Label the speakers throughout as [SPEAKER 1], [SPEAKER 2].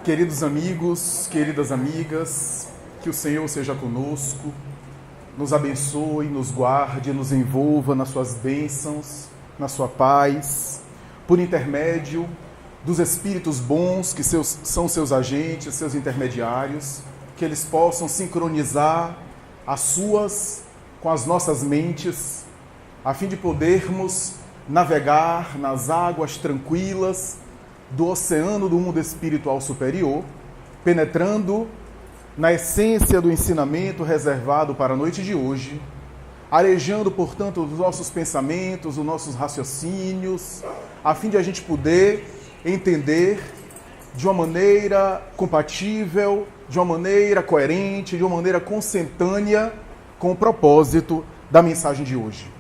[SPEAKER 1] Queridos amigos, queridas amigas, que o Senhor seja conosco, nos abençoe, nos guarde, nos envolva nas suas bênçãos, na sua paz, por intermédio dos espíritos bons que são seus agentes, seus intermediários, que eles possam sincronizar as suas com as nossas mentes, a fim de podermos navegar nas águas tranquilas do oceano do mundo espiritual superior, penetrando na essência do ensinamento reservado para a noite de hoje, arejando, portanto, os nossos pensamentos, os nossos raciocínios, a fim de a gente poder entender de uma maneira compatível, de uma maneira coerente, de uma maneira consentânea com o propósito da mensagem de hoje.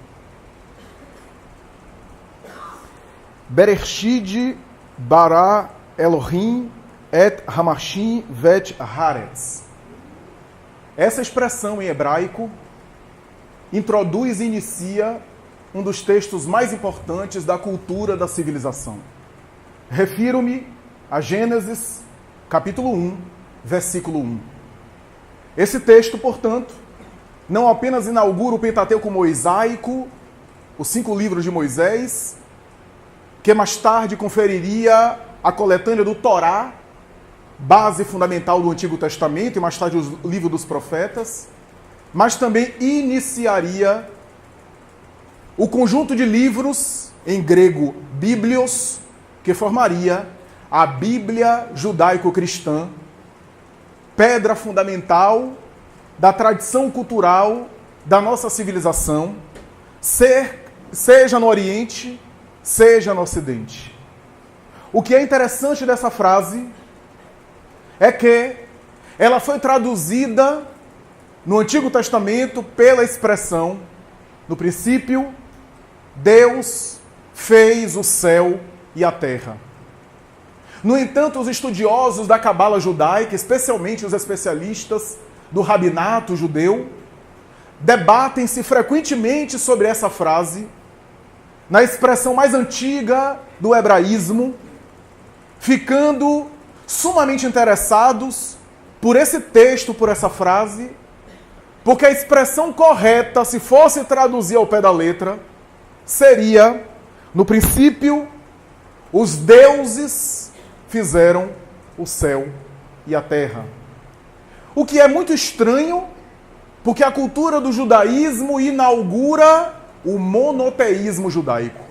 [SPEAKER 1] Bereshit bara Elohim et hamashim vet haaretz. Essa expressão em hebraico introduz e inicia um dos textos mais importantes da cultura da civilização. Refiro-me a Gênesis, capítulo 1, versículo 1. Esse texto, portanto, não apenas inaugura o Pentateuco mosaico, os 5 livros de Moisés, que mais tarde conferiria a coletânea do Torá, base fundamental do Antigo Testamento, e mais tarde o livro dos profetas, mas também iniciaria o conjunto de livros, em grego, Bíblios, que formaria a Bíblia judaico-cristã, pedra fundamental da tradição cultural da nossa civilização, seja no Oriente, seja no Ocidente. O que é interessante dessa frase é que ela foi traduzida no Antigo Testamento pela expressão: no princípio, Deus fez o céu e a terra. No entanto, os estudiosos da cabala judaica, especialmente os especialistas do rabinato judeu, debatem-se frequentemente sobre essa frase, na expressão mais antiga do hebraísmo, ficando sumamente interessados por esse texto, por essa frase, porque a expressão correta, se fosse traduzir ao pé da letra, seria: no princípio, os deuses fizeram o céu e a terra. O que é muito estranho, porque a cultura do judaísmo inaugura o monoteísmo judaico.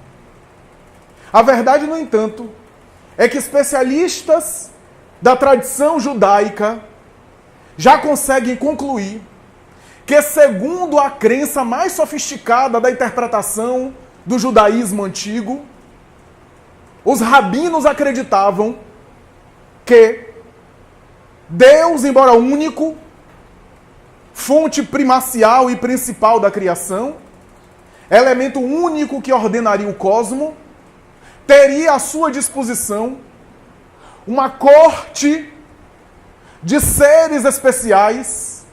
[SPEAKER 1] A verdade, no entanto, é que especialistas da tradição judaica já conseguem concluir que, segundo a crença mais sofisticada da interpretação do judaísmo antigo, os rabinos acreditavam que Deus, embora único, fonte primacial e principal da criação, elemento único que ordenaria o cosmo, teria à sua disposição uma corte de seres especiais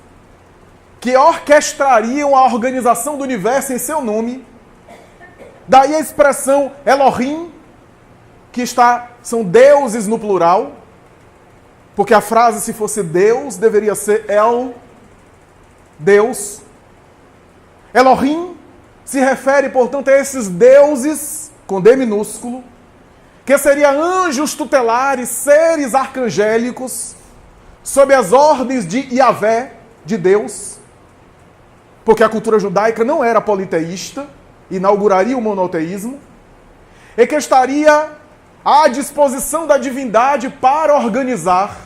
[SPEAKER 1] que orquestrariam a organização do universo em seu nome. Daí a expressão Elohim, que são deuses no plural, porque a frase, se fosse Deus, deveria ser El, Deus. Elohim se refere, portanto, a esses deuses, com D minúsculo, que seriam anjos tutelares, seres arcangélicos, sob as ordens de Yahvé, de Deus, porque a cultura judaica não era politeísta, inauguraria o monoteísmo, e que estaria à disposição da divindade para organizar.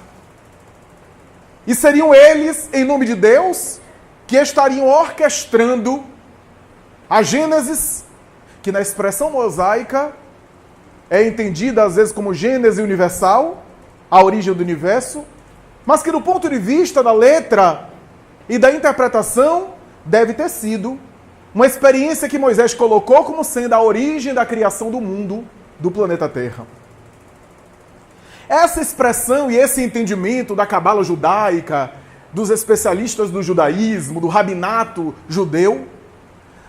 [SPEAKER 1] E seriam eles, em nome de Deus, que estariam orquestrando a Gênesis, que na expressão mosaica é entendida às vezes como Gênese universal, a origem do universo, mas que do ponto de vista da letra e da interpretação deve ter sido uma experiência que Moisés colocou como sendo a origem da criação do mundo, do planeta Terra. Essa expressão e esse entendimento da cabala judaica, dos especialistas do judaísmo, do rabinato judeu,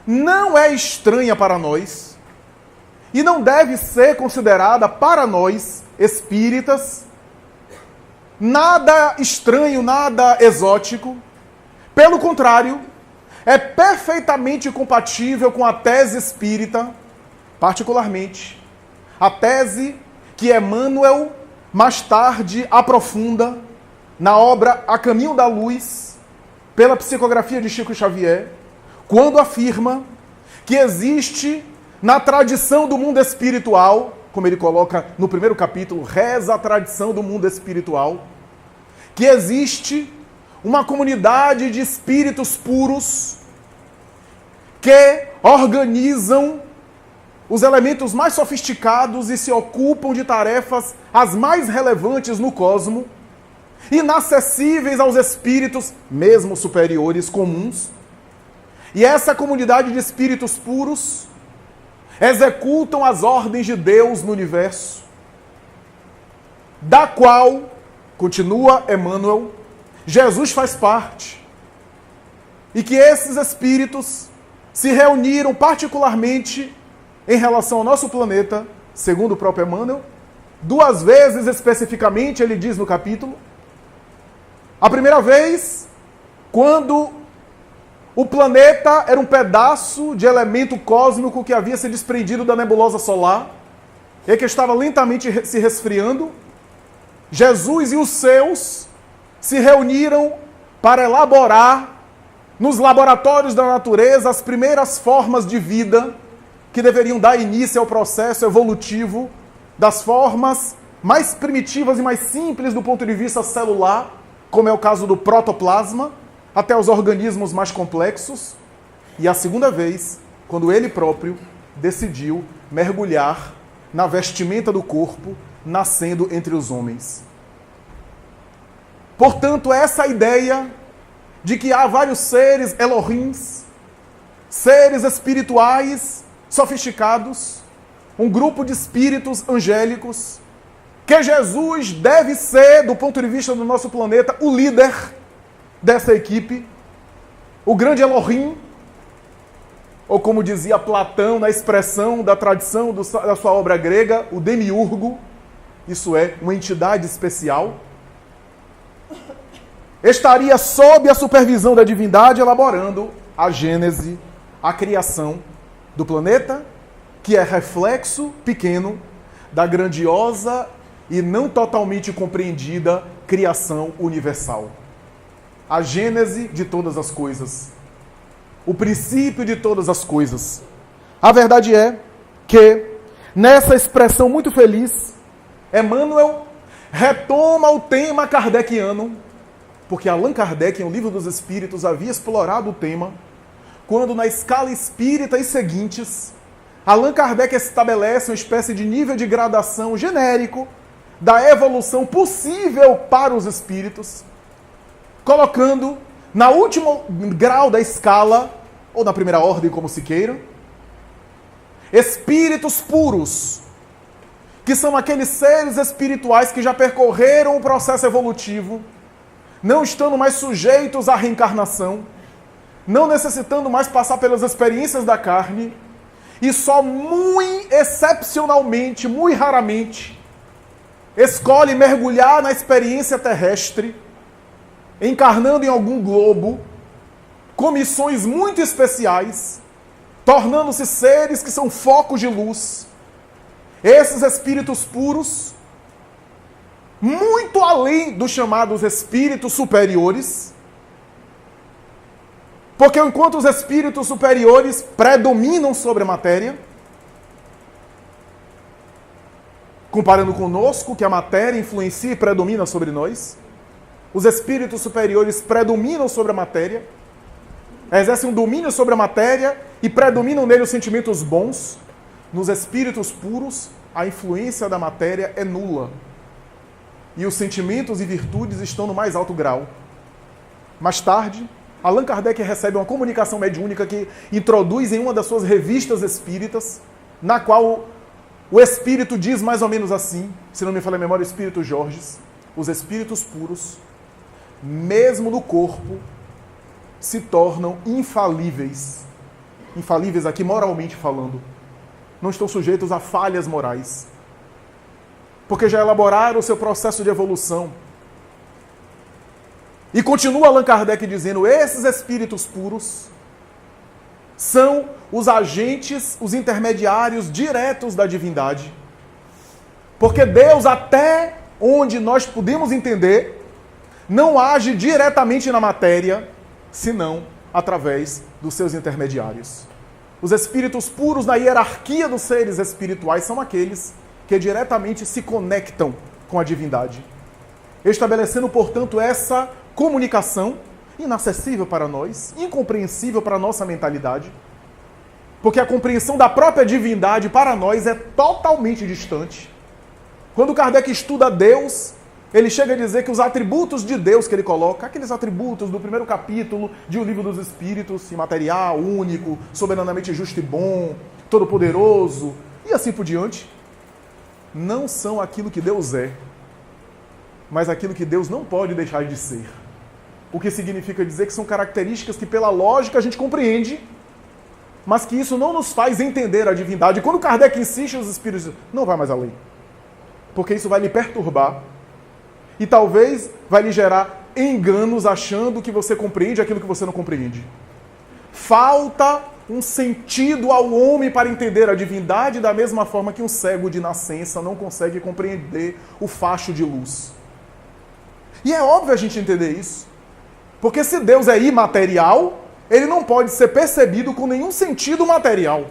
[SPEAKER 1] não é estranha para nós e não deve ser considerada para nós, espíritas, nada estranho, nada exótico. Pelo contrário, é perfeitamente compatível com a tese espírita, particularmente a tese que Emmanuel mais tarde aprofunda na obra A Caminho da Luz, pela psicografia de Chico Xavier, quando afirma que existe na tradição do mundo espiritual, como ele coloca no primeiro capítulo, reza a tradição do mundo espiritual, que existe uma comunidade de espíritos puros que organizam os elementos mais sofisticados e se ocupam de tarefas as mais relevantes no cosmo, inacessíveis aos espíritos, mesmo superiores, comuns. E essa comunidade de espíritos puros executam as ordens de Deus no universo, da qual, continua Emmanuel, Jesus faz parte. E que esses espíritos se reuniram particularmente em relação ao nosso planeta, segundo o próprio Emmanuel, 2 vezes especificamente, ele diz no capítulo. A primeira vez, quando o planeta era um pedaço de elemento cósmico que havia se desprendido da nebulosa solar e que estava lentamente se resfriando. Jesus e os seus se reuniram para elaborar nos laboratórios da natureza as primeiras formas de vida que deveriam dar início ao processo evolutivo das formas mais primitivas e mais simples do ponto de vista celular, como é o caso do protoplasma, até os organismos mais complexos. E a segunda vez, quando ele próprio decidiu mergulhar na vestimenta do corpo, nascendo entre os homens. Portanto, essa ideia de que há vários seres Elohims, seres espirituais sofisticados, um grupo de espíritos angélicos, que Jesus deve ser, do ponto de vista do nosso planeta, o líder dessa equipe, o grande Elohim, ou como dizia Platão na expressão da tradição da sua obra grega, o demiurgo, isso é, uma entidade especial, estaria sob a supervisão da divindade elaborando a gênese, a criação do planeta, que é reflexo pequeno da grandiosa e não totalmente compreendida criação universal. A gênese de todas as coisas. O princípio de todas as coisas. A verdade é que, nessa expressão muito feliz, Emmanuel retoma o tema kardeciano, porque Allan Kardec, em O Livro dos Espíritos, havia explorado o tema, quando na escala espírita e seguintes, Allan Kardec estabelece uma espécie de nível de gradação genérico da evolução possível para os espíritos, colocando na última grau da escala, ou na primeira ordem, como se queira, espíritos puros, que são aqueles seres espirituais que já percorreram o processo evolutivo, não estando mais sujeitos à reencarnação, não necessitando mais passar pelas experiências da carne, e só muito excepcionalmente, muito raramente, escolhe mergulhar na experiência terrestre, encarnando em algum globo, com missões muito especiais, tornando-se seres que são focos de luz. Esses espíritos puros, muito além dos chamados espíritos superiores, porque enquanto os espíritos superiores predominam sobre a matéria, comparando conosco, que a matéria influencia e predomina sobre nós, os espíritos superiores predominam sobre a matéria, exercem um domínio sobre a matéria e predominam nele os sentimentos bons. Nos espíritos puros, a influência da matéria é nula. E os sentimentos e virtudes estão no mais alto grau. Mais tarde, Allan Kardec recebe uma comunicação mediúnica que introduz em uma das suas revistas espíritas, na qual o espírito diz mais ou menos assim, se não me falha a memória, o espírito Jorges, os espíritos puros, mesmo no corpo, se tornam infalíveis. Infalíveis aqui moralmente falando. Não estão sujeitos a falhas morais. Porque já elaboraram o seu processo de evolução. E continua Allan Kardec dizendo, esses espíritos puros são os agentes, os intermediários diretos da divindade. Porque Deus, até onde nós podemos entender, não age diretamente na matéria, senão através dos seus intermediários. Os espíritos puros na hierarquia dos seres espirituais são aqueles que diretamente se conectam com a divindade, estabelecendo, portanto, essa comunicação inacessível para nós, incompreensível para a nossa mentalidade, porque a compreensão da própria divindade para nós é totalmente distante. Quando Kardec estuda Deus, ele chega a dizer que os atributos de Deus que ele coloca, aqueles atributos do primeiro capítulo de O Livro dos Espíritos, imaterial, único, soberanamente justo e bom, todo-poderoso, e assim por diante, não são aquilo que Deus é, mas aquilo que Deus não pode deixar de ser. O que significa dizer que são características que pela lógica a gente compreende, mas que isso não nos faz entender a divindade. E quando Kardec insiste, os espíritos dizem, não vai mais além, porque isso vai lhe perturbar e talvez vai lhe gerar enganos achando que você compreende aquilo que você não compreende. Falta um sentido ao homem para entender a divindade, da mesma forma que um cego de nascença não consegue compreender o facho de luz. E é óbvio a gente entender isso, porque se Deus é imaterial, ele não pode ser percebido com nenhum sentido material.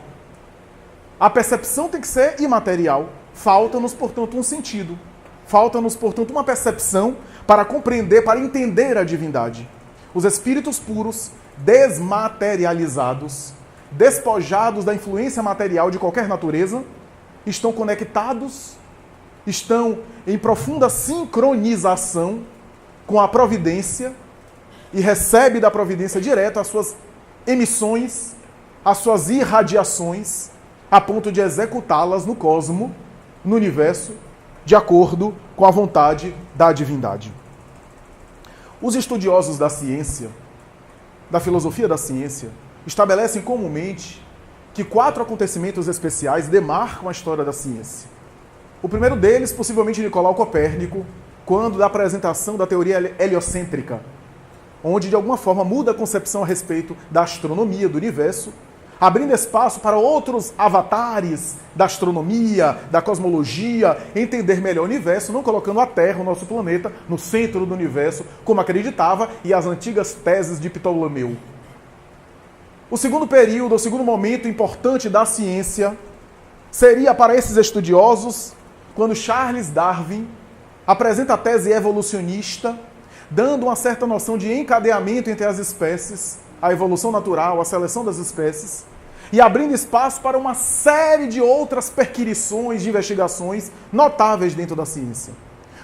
[SPEAKER 1] A percepção tem que ser imaterial. Falta-nos, portanto, um sentido. Falta-nos, portanto, uma percepção para compreender, para entender a divindade. Os espíritos puros, desmaterializados, despojados da influência material de qualquer natureza, estão conectados, estão em profunda sincronização com a providência e recebe da providência direto as suas emissões, as suas irradiações, a ponto de executá-las no cosmo, no universo, de acordo com a vontade da divindade. Os estudiosos da ciência, da filosofia da ciência, estabelecem comumente que 4 acontecimentos especiais demarcam a história da ciência. O primeiro deles, possivelmente Nicolau Copérnico, quando da apresentação da teoria heliocêntrica, onde de alguma forma muda a concepção a respeito da astronomia, do universo, abrindo espaço para outros avatares da astronomia, da cosmologia, entender melhor o universo, não colocando a Terra, o nosso planeta, no centro do universo, como acreditava, e as antigas teses de Ptolomeu. O segundo período, o segundo momento importante da ciência, seria para esses estudiosos, quando Charles Darwin apresenta a tese evolucionista, dando uma certa noção de encadeamento entre as espécies, a evolução natural, a seleção das espécies, e abrindo espaço para uma série de outras perquirições de investigações notáveis dentro da ciência.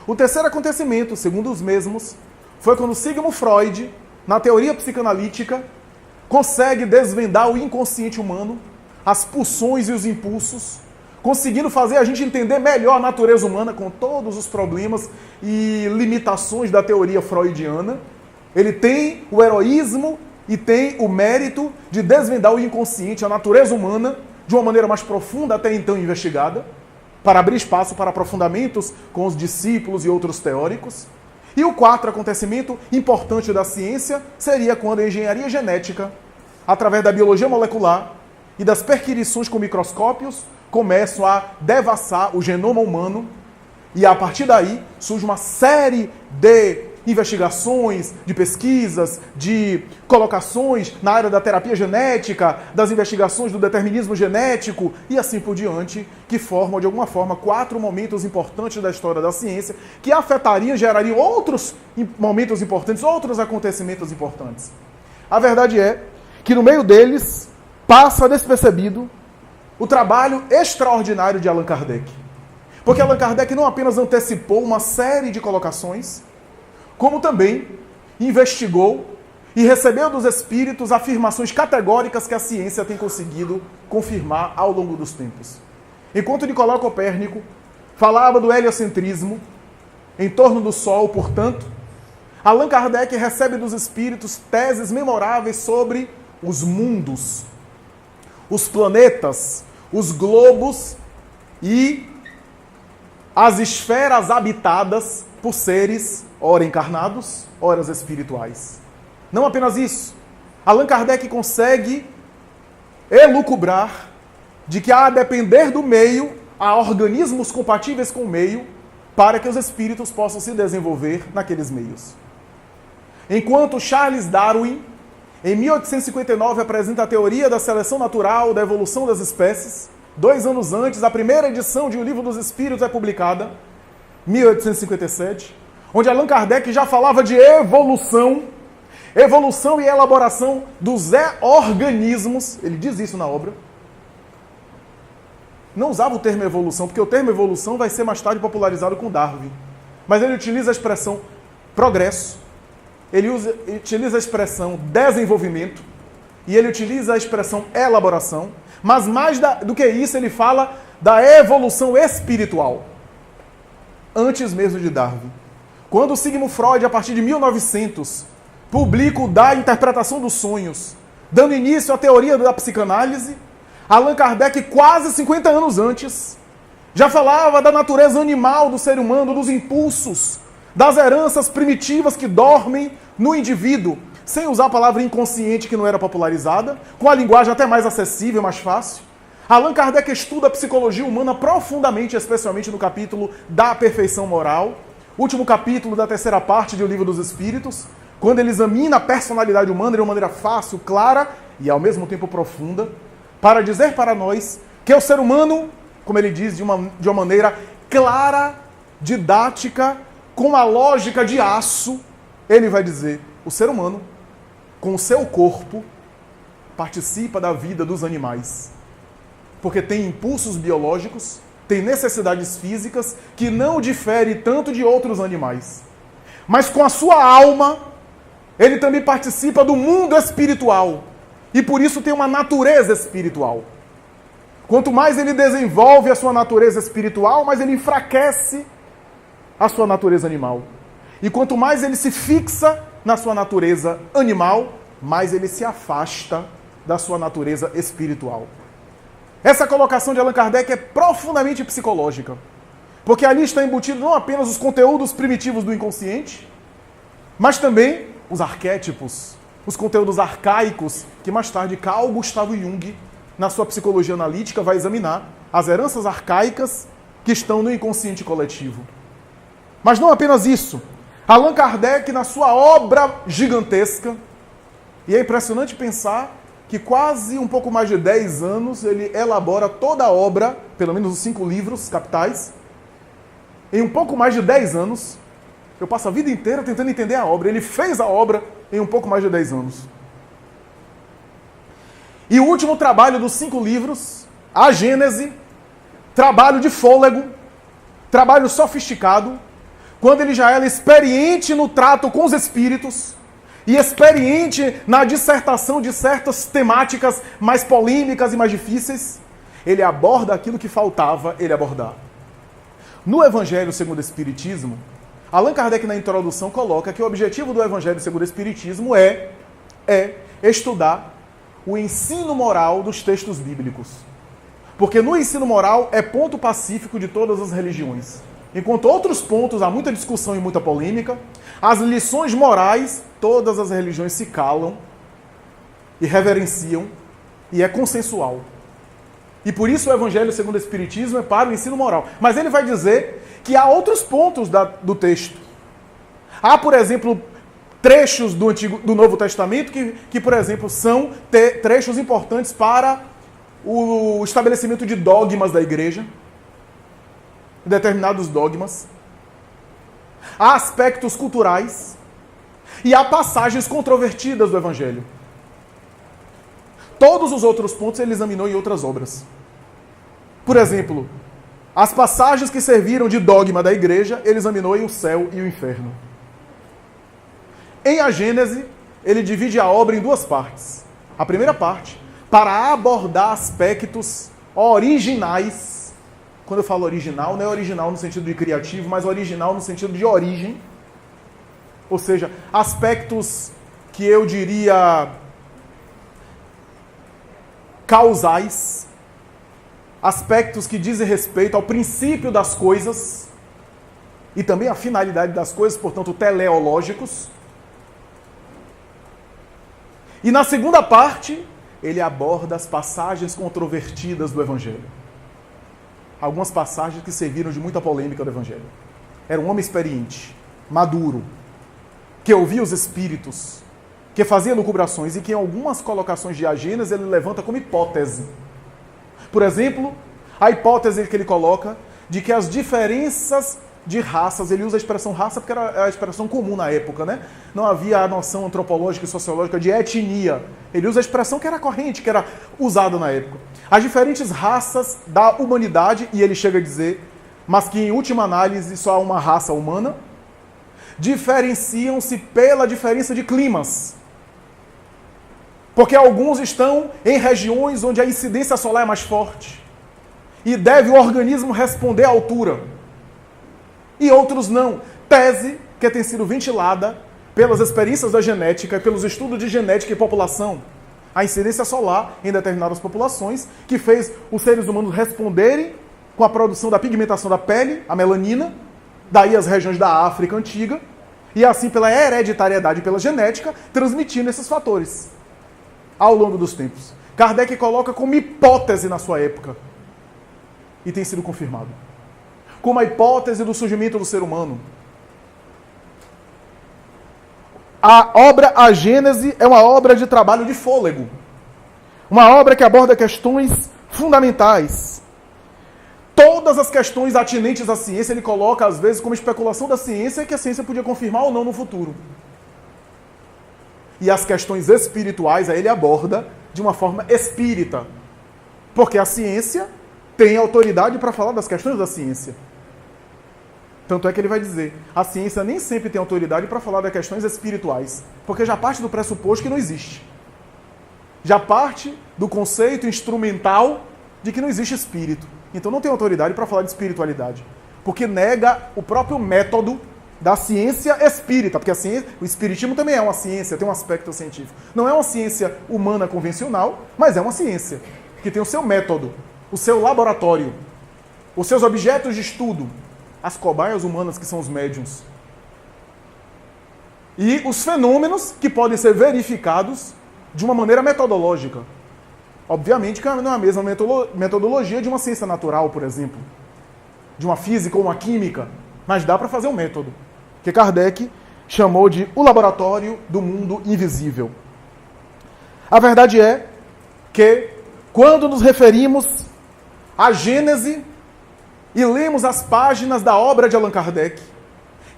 [SPEAKER 1] O terceiro acontecimento, segundo os mesmos, foi quando Sigmund Freud, na teoria psicanalítica, consegue desvendar o inconsciente humano, as pulsões e os impulsos, conseguindo fazer a gente entender melhor a natureza humana com todos os problemas e limitações da teoria freudiana. Ele tem o heroísmo e tem o mérito de desvendar o inconsciente, a natureza humana, de uma maneira mais profunda até então investigada, para abrir espaço para aprofundamentos com os discípulos e outros teóricos. E o quarto acontecimento importante da ciência seria quando a engenharia genética, através da biologia molecular e das perquirições com microscópios, começam a devassar o genoma humano, e a partir daí surge uma série de investigações, de pesquisas, de colocações na área da terapia genética, das investigações do determinismo genético e assim por diante, que formam, de alguma forma, 4 momentos importantes da história da ciência, que afetariam, gerariam outros momentos importantes, outros acontecimentos importantes. A verdade é que no meio deles passa despercebido o trabalho extraordinário de Allan Kardec. Porque Allan Kardec não apenas antecipou uma série de colocações, como também investigou e recebeu dos espíritos afirmações categóricas que a ciência tem conseguido confirmar ao longo dos tempos. Enquanto Nicolau Copérnico falava do heliocentrismo, em torno do Sol, portanto, Allan Kardec recebe dos espíritos teses memoráveis sobre os mundos, os planetas, os globos e as esferas habitadas por seres, ora encarnados, ora espirituais. Não apenas isso. Allan Kardec consegue elucubrar de que, a depender do meio, há organismos compatíveis com o meio para que os espíritos possam se desenvolver naqueles meios. Enquanto Charles Darwin, em 1859, apresenta a teoria da seleção natural, da evolução das espécies, 2 anos antes, a primeira edição de O Livro dos Espíritos é publicada, 1857, onde Allan Kardec já falava de evolução e elaboração dos organismos, ele diz isso na obra. Não usava o termo evolução, porque o termo evolução vai ser mais tarde popularizado com Darwin. Mas ele utiliza a expressão progresso, ele utiliza a expressão desenvolvimento, e ele utiliza a expressão elaboração, mas mais do que isso, ele fala da evolução espiritual. Antes mesmo de Darwin. Quando o Sigmund Freud, a partir de 1900, publica o Da Interpretação dos Sonhos, dando início à teoria da psicanálise, Allan Kardec, quase 50 anos antes, já falava da natureza animal do ser humano, dos impulsos, das heranças primitivas que dormem no indivíduo, sem usar a palavra inconsciente, que não era popularizada, com a linguagem até mais acessível, mais fácil. Allan Kardec estuda a psicologia humana profundamente, especialmente no capítulo da perfeição moral, último capítulo da 3ª parte de O Livro dos Espíritos, quando ele examina a personalidade humana de uma maneira fácil, clara e ao mesmo tempo profunda, para dizer para nós que o ser humano, como ele diz, de uma maneira clara, didática, com a lógica de aço, ele vai dizer, o ser humano, com o seu corpo, participa da vida dos animais. Porque tem impulsos biológicos, tem necessidades físicas que não diferem tanto de outros animais. Mas com a sua alma, ele também participa do mundo espiritual. E por isso tem uma natureza espiritual. Quanto mais ele desenvolve a sua natureza espiritual, mais ele enfraquece a sua natureza animal. E quanto mais ele se fixa na sua natureza animal, mais ele se afasta da sua natureza espiritual. Essa colocação de Allan Kardec é profundamente psicológica, porque ali está embutido não apenas os conteúdos primitivos do inconsciente, mas também os arquétipos, os conteúdos arcaicos, que mais tarde Carl Gustav Jung, na sua psicologia analítica, vai examinar as heranças arcaicas que estão no inconsciente coletivo. Mas não apenas isso. Allan Kardec, na sua obra gigantesca, e é impressionante pensar que quase um pouco mais de 10 anos ele elabora toda a obra, pelo menos os 5 livros capitais, em um pouco mais de 10 anos. Eu passo a vida inteira tentando entender a obra. Ele fez a obra em um pouco mais de 10 anos. E o último trabalho dos 5 livros, a Gênese, trabalho de fôlego, trabalho sofisticado, quando ele já era experiente no trato com os espíritos e experiente na dissertação de certas temáticas mais polêmicas e mais difíceis, ele aborda aquilo que faltava ele abordar. No Evangelho segundo o Espiritismo, Allan Kardec, na introdução, coloca que o objetivo do Evangelho segundo o Espiritismo é estudar o ensino moral dos textos bíblicos. Porque no ensino moral é ponto pacífico de todas as religiões. Enquanto outros pontos há muita discussão e muita polêmica, as lições morais, todas as religiões se calam e reverenciam, e é consensual. E por isso o Evangelho segundo o Espiritismo é para o ensino moral. Mas ele vai dizer que há outros pontos do texto. Há, por exemplo, trechos do Novo Testamento que, por exemplo, são trechos importantes para o estabelecimento de dogmas da igreja, determinados dogmas. Há aspectos culturais e há passagens controvertidas do Evangelho. Todos os outros pontos ele examinou em outras obras. Por exemplo, as passagens que serviram de dogma da igreja, ele examinou em O Céu e o Inferno. Em A Gênese, ele divide a obra em 2 partes. A primeira parte, para abordar aspectos originais. Quando eu falo original, não é original no sentido de criativo, mas original no sentido de origem. Ou seja, aspectos que eu diria causais, aspectos que dizem respeito ao princípio das coisas, e também a finalidade das coisas, portanto, teleológicos. E na segunda parte, ele aborda as passagens controvertidas do Evangelho. Algumas passagens que serviram de muita polêmica do Evangelho. Era um homem experiente, maduro, que ouvia os espíritos, que fazia lucubrações e que em algumas colocações de Agênesis ele levanta como hipótese. Por exemplo, a hipótese que ele coloca de que as diferenças de raças, ele usa a expressão raça porque era a expressão comum na época, né? Não havia a noção antropológica e sociológica de etnia. Ele usa a expressão que era corrente, que era usada na época. As diferentes raças da humanidade, e ele chega a dizer, mas que em última análise só há uma raça humana, diferenciam-se pela diferença de climas. Porque alguns estão em regiões onde a incidência solar é mais forte. E deve o organismo responder à altura. E outros não. Tese que tem sido ventilada pelas experiências da genética e pelos estudos de genética e população. A incidência solar em determinadas populações, que fez os seres humanos responderem com a produção da pigmentação da pele, a melanina, daí as regiões da África antiga, e assim pela hereditariedade e pela genética, transmitindo esses fatores ao longo dos tempos. Kardec coloca como hipótese na sua época, e tem sido confirmado, como a hipótese do surgimento do ser humano. A obra A Gênese é uma obra de trabalho de fôlego, uma obra que aborda questões fundamentais. Todas as questões atinentes à ciência ele coloca, às vezes, como especulação da ciência, que a ciência podia confirmar ou não no futuro. E as questões espirituais, aí ele aborda de uma forma espírita. Porque a ciência tem autoridade para falar das questões da ciência. Tanto é que ele vai dizer, a ciência nem sempre tem autoridade para falar das questões espirituais. Porque já parte do pressuposto que não existe. Já parte do conceito instrumental de que não existe espírito. Então não tem autoridade para falar de espiritualidade. Porque nega o próprio método da ciência espírita. Porque a ciência, o espiritismo também é uma ciência, tem um aspecto científico. Não é uma ciência humana convencional, mas é uma ciência que tem o seu método, o seu laboratório, os seus objetos de estudo, as cobaias humanas que são os médiuns. E os fenômenos que podem ser verificados de uma maneira metodológica. Obviamente que não é a mesma metodologia de uma ciência natural, por exemplo, de uma física ou uma química, mas dá para fazer um método, que Kardec chamou de o laboratório do mundo invisível. A verdade é que, quando nos referimos à Gênese e lemos as páginas da obra de Allan Kardec,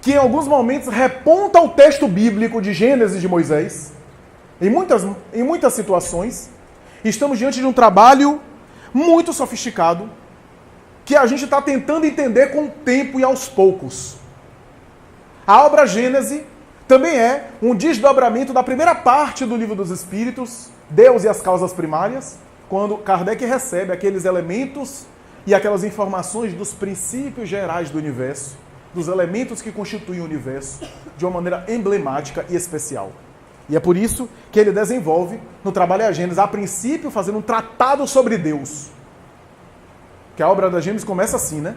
[SPEAKER 1] que em alguns momentos reponta o texto bíblico de Gênesis de Moisés, em muitas situações, estamos diante de um trabalho muito sofisticado, que a gente está tentando entender com o tempo e aos poucos. A obra Gênese também é um desdobramento da primeira parte do Livro dos Espíritos, Deus e as Causas Primárias, quando Kardec recebe aqueles elementos e aquelas informações dos princípios gerais do universo, dos elementos que constituem o universo, de uma maneira emblemática e especial. E é por isso que ele desenvolve no trabalho A Gênese, a princípio fazendo um tratado sobre Deus. Que a obra da Gênesis começa assim, né?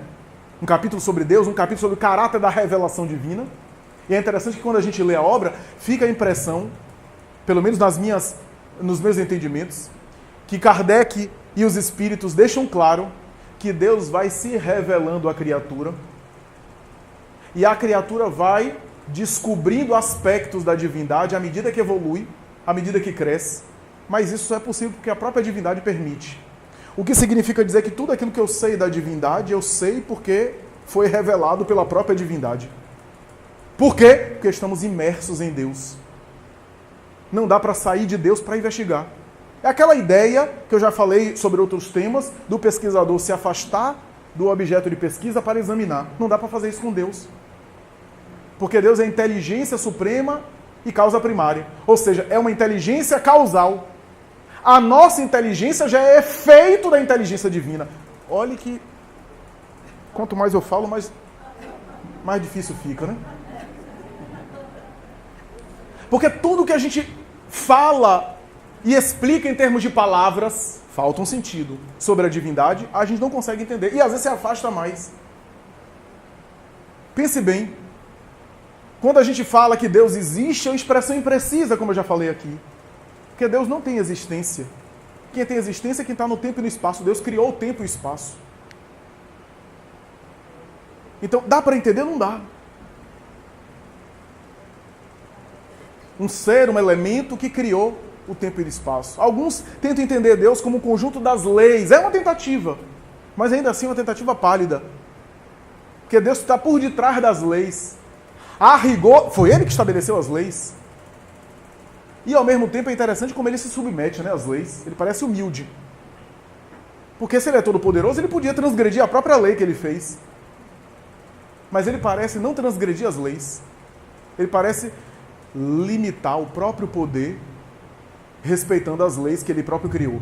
[SPEAKER 1] Um capítulo sobre Deus, um capítulo sobre o caráter da revelação divina. E é interessante que quando a gente lê a obra, fica a impressão, pelo menos nos meus entendimentos, que Kardec e os espíritos deixam claro que Deus vai se revelando à criatura e a criatura vai descobrindo aspectos da divindade à medida que evolui, à medida que cresce, mas isso só é possível porque a própria divindade permite. O que significa dizer que tudo aquilo que eu sei da divindade, eu sei porque foi revelado pela própria divindade. Por quê? Porque estamos imersos em Deus. Não dá para sair de Deus para investigar. É aquela ideia que eu já falei sobre outros temas, do pesquisador se afastar do objeto de pesquisa para examinar. Não dá para fazer isso com Deus. Porque Deus é inteligência suprema e causa primária. Ou seja, é uma inteligência causal. A nossa inteligência já é efeito da inteligência divina. Olhe que, quanto mais eu falo, mais difícil fica, né? Porque tudo que a gente fala e explica em termos de palavras, falta um sentido sobre a divindade, a gente não consegue entender. E às vezes se afasta mais. Pense bem. Quando a gente fala que Deus existe, é uma expressão imprecisa, como eu já falei aqui. Porque Deus não tem existência. Quem tem existência é quem está no tempo e no espaço. Deus criou o tempo e o espaço. Então, dá para entender? Não dá. Um ser, um elemento que criou o tempo e o espaço. Alguns tentam entender Deus como um conjunto das leis. É uma tentativa, mas ainda assim é uma tentativa pálida. Porque Deus está por detrás das leis. A rigor, foi Ele que estabeleceu as leis. E ao mesmo tempo é interessante como Ele se submete, né, às leis. Ele parece humilde. Porque se Ele é todo poderoso, Ele podia transgredir a própria lei que Ele fez. Mas Ele parece não transgredir as leis. Ele parece limitar o próprio poder respeitando as leis que Ele próprio criou.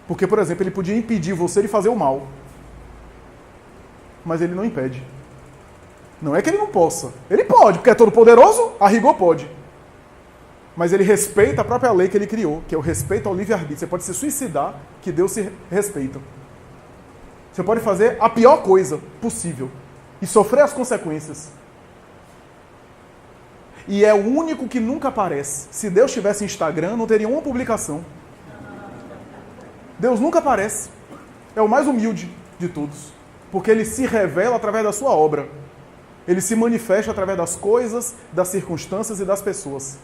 [SPEAKER 1] Porque, por exemplo, Ele podia impedir você de fazer o mal. Mas Ele não impede. Não é que Ele não possa. Ele pode, porque é todo poderoso, a rigor pode. Mas Ele respeita a própria lei que Ele criou, que é o respeito ao livre-arbítrio. Você pode se suicidar, que Deus se respeita. Você pode fazer a pior coisa possível e sofrer as consequências. E é o único que nunca aparece. Se Deus tivesse Instagram, não teria uma publicação. Deus nunca aparece. É o mais humilde de todos. Porque Ele se revela através da sua obra. Ele se manifesta através das coisas, das circunstâncias e das pessoas.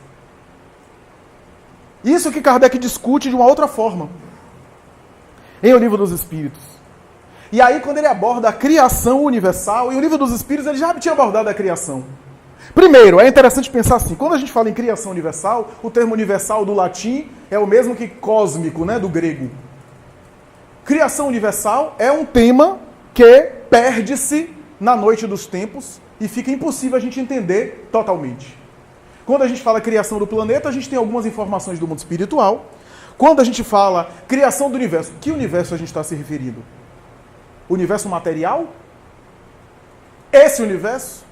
[SPEAKER 1] Isso que Kardec discute de uma outra forma. Em O Livro dos Espíritos. E aí, quando ele aborda a criação universal, e O Livro dos Espíritos, ele já tinha abordado a criação. Primeiro, é interessante pensar assim, quando a gente fala em criação universal, o termo universal do latim é o mesmo que cósmico, né, do grego. Criação universal é um tema que perde-se na noite dos tempos e fica impossível a gente entender totalmente. Quando a gente fala criação do planeta, a gente tem algumas informações do mundo espiritual. Quando a gente fala criação do universo, que universo a gente está se referindo? O universo material? Esse universo?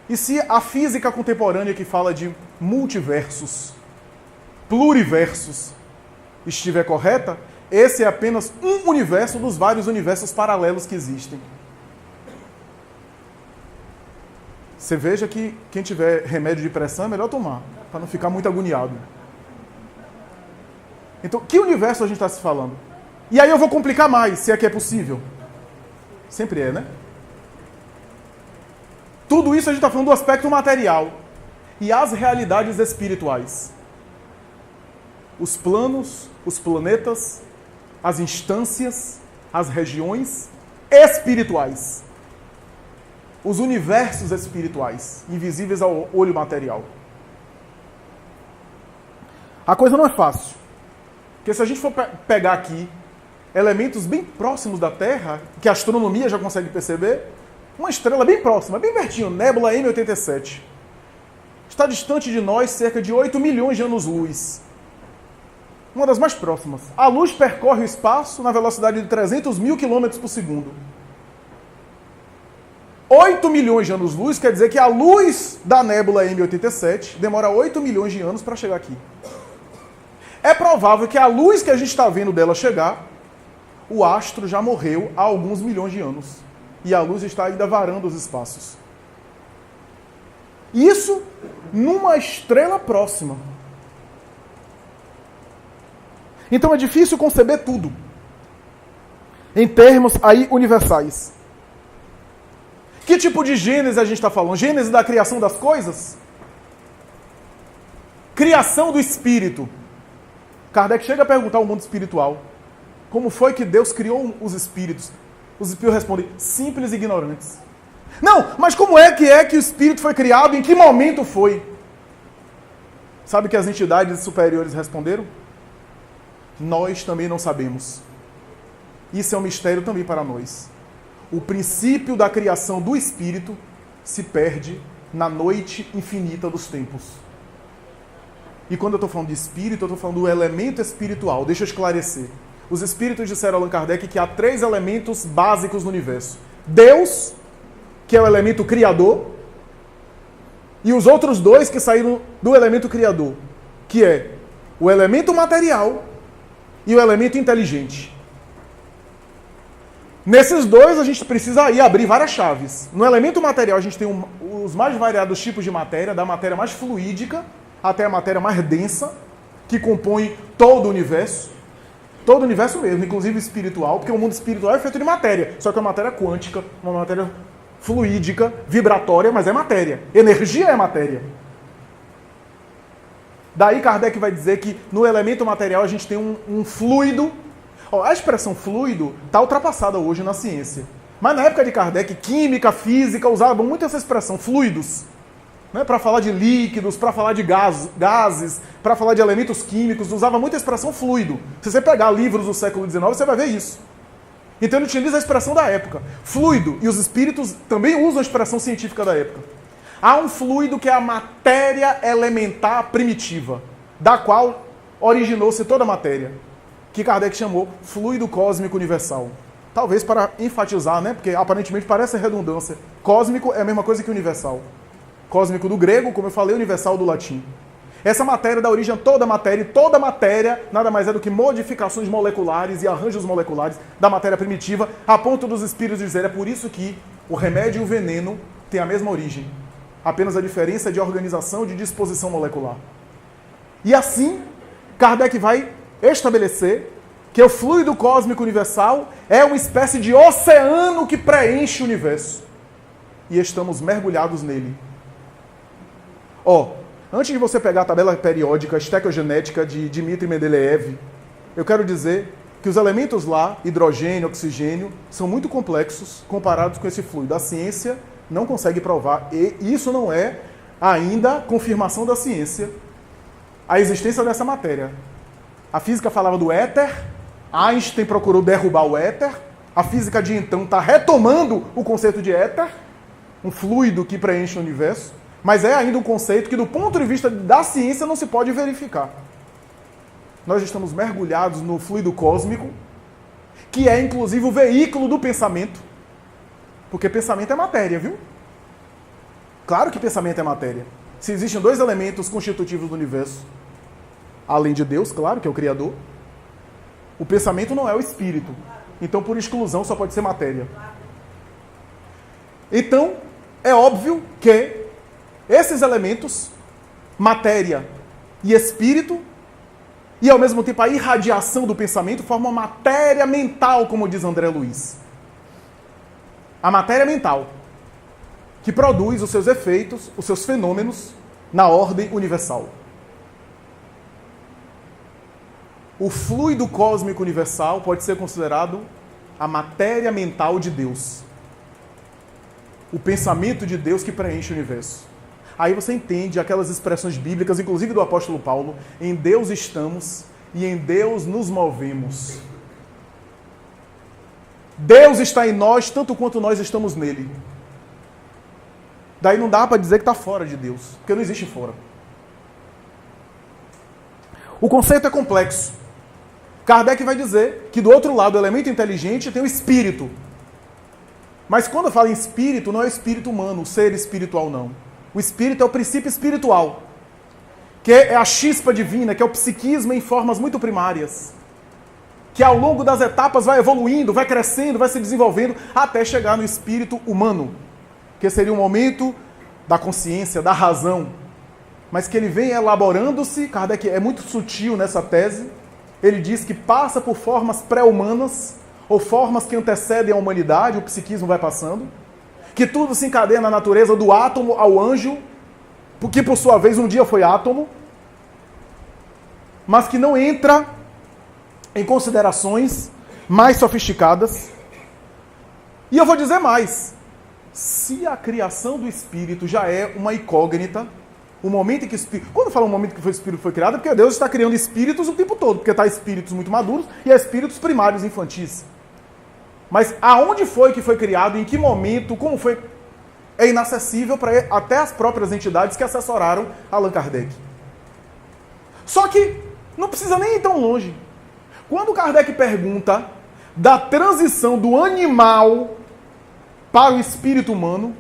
[SPEAKER 1] E se a física contemporânea que fala de multiversos, pluriversos, estiver correta, esse é apenas um universo dos vários universos paralelos que existem. Você veja que quem tiver remédio de pressão é melhor tomar, para não ficar muito agoniado. Então, que universo a gente está se falando? E aí eu vou complicar mais, se é que é possível. Sempre é, né? Tudo isso a gente está falando do aspecto material. E as realidades espirituais. Os planos, os planetas, as instâncias, as regiões espirituais. Os universos espirituais, invisíveis ao olho material. A coisa não é fácil. Porque se a gente for pegar aqui elementos bem próximos da Terra, que a astronomia já consegue perceber, uma estrela bem próxima, bem pertinho, Nébula M87. Está distante de nós cerca de 8 milhões de anos-luz. Uma das mais próximas. A luz percorre o espaço na velocidade de 300 mil quilômetros por segundo. 8 milhões de anos-luz quer dizer que a luz da Nébula M87 demora 8 milhões de anos para chegar aqui. É provável que a luz que a gente está vendo dela chegar, o astro já morreu há alguns milhões de anos. E a luz está ainda varando os espaços. Isso numa estrela próxima. Então é difícil conceber tudo em termos aí universais. Que tipo de Gênesis a gente está falando? Gênesis da criação das coisas? Criação do espírito. Kardec chega a perguntar ao mundo espiritual: como foi que Deus criou os espíritos? Os espíritos respondem: simples e ignorantes. Não, mas como é que o espírito foi criado? Em que momento foi? Sabe o que as entidades superiores responderam? Nós também não sabemos. Isso é um mistério também para nós. O princípio da criação do espírito se perde na noite infinita dos tempos. E quando eu estou falando de espírito, eu estou falando do elemento espiritual. Deixa eu esclarecer. Os espíritos disseram a Allan Kardec que há 3 elementos básicos no universo. Deus, que é o elemento criador, e os outros 2 que saíram do elemento criador, que é o elemento material e o elemento inteligente. Nesses dois, a gente precisa aí abrir várias chaves. No elemento material, a gente tem os mais variados tipos de matéria, da matéria mais fluídica até a matéria mais densa, que compõe todo o universo. Todo o universo mesmo, inclusive espiritual, porque o mundo espiritual é feito de matéria, só que é uma matéria quântica, uma matéria fluídica, vibratória, mas é matéria. Energia é matéria. Daí Kardec vai dizer que no elemento material a gente tem um fluido. A expressão fluido está ultrapassada hoje na ciência. Mas na época de Kardec, química, física usavam muito essa expressão, fluidos. Né? Para falar de líquidos, para falar de gases, para falar de elementos químicos, usava muito a expressão fluido. Se você pegar livros do século XIX, você vai ver isso. Então ele utiliza a expressão da época. Fluido, e os espíritos também usam a expressão científica da época. Há um fluido que é a matéria elementar primitiva, da qual originou-se toda a matéria, que Kardec chamou fluido cósmico universal. Talvez para enfatizar, né? Porque aparentemente parece redundância. Cósmico é a mesma coisa que universal. Cósmico do grego, como eu falei, universal do latim. Essa matéria dá origem a toda matéria, e toda matéria nada mais é do que modificações moleculares e arranjos moleculares da matéria primitiva, a ponto dos espíritos dizer, é por isso que o remédio e o veneno têm a mesma origem. Apenas a diferença é de organização e de disposição molecular. E assim, Kardec vai estabelecer que o fluido cósmico universal é uma espécie de oceano que preenche o universo. E estamos mergulhados nele. Antes de você pegar a tabela periódica estequiogenética de Dmitri Mendeleev, eu quero dizer que os elementos lá, hidrogênio, oxigênio, são muito complexos comparados com esse fluido. A ciência não consegue provar, e isso não é ainda confirmação da ciência, a existência dessa matéria. A física falava do éter, Einstein procurou derrubar o éter, a física de então está retomando o conceito de éter, um fluido que preenche o universo, mas é ainda um conceito que, do ponto de vista da ciência, não se pode verificar. Nós estamos mergulhados no fluido cósmico, que é, inclusive, o veículo do pensamento, porque pensamento é matéria, viu? Claro que pensamento é matéria. Se existem dois elementos constitutivos do universo, além de Deus, claro, que é o Criador, o pensamento não é o espírito. Então, por exclusão, só pode ser matéria. Então, é óbvio que esses elementos, matéria e espírito, e ao mesmo tempo a irradiação do pensamento, formam matéria mental, como diz André Luiz. A matéria mental, que produz os seus efeitos, os seus fenômenos, na ordem universal. O fluido cósmico universal pode ser considerado a matéria mental de Deus. O pensamento de Deus que preenche o universo. Aí você entende aquelas expressões bíblicas, inclusive do apóstolo Paulo, em Deus estamos e em Deus nos movemos. Deus está em nós tanto quanto nós estamos nele. Daí não dá para dizer que está fora de Deus, porque não existe fora. O conceito é complexo. Kardec vai dizer que do outro lado do elemento inteligente tem o espírito. Mas quando fala em espírito, não é o espírito humano, o ser espiritual não. O espírito é o princípio espiritual, que é a chispa divina, que é o psiquismo em formas muito primárias, que ao longo das etapas vai evoluindo, vai crescendo, vai se desenvolvendo, até chegar no espírito humano, que seria o momento da consciência, da razão, mas que ele vem elaborando-se. Kardec é muito sutil nessa tese. Ele diz que passa por formas pré-humanas, ou formas que antecedem a humanidade, o psiquismo vai passando, que tudo se encadeia na natureza do átomo ao anjo, que por sua vez um dia foi átomo, mas que não entra em considerações mais sofisticadas. E eu vou dizer mais, se a criação do espírito já é uma incógnita, o momento em que o espírito... Quando eu falo o momento que o espírito foi criado, é porque Deus está criando espíritos o tempo todo, porque está espíritos muito maduros e há espíritos primários infantis. Mas aonde foi que foi criado, em que momento, como foi, é inacessível para até as próprias entidades que assessoraram Allan Kardec. Só que não precisa nem ir tão longe. Quando Kardec pergunta da transição do animal para o espírito humano,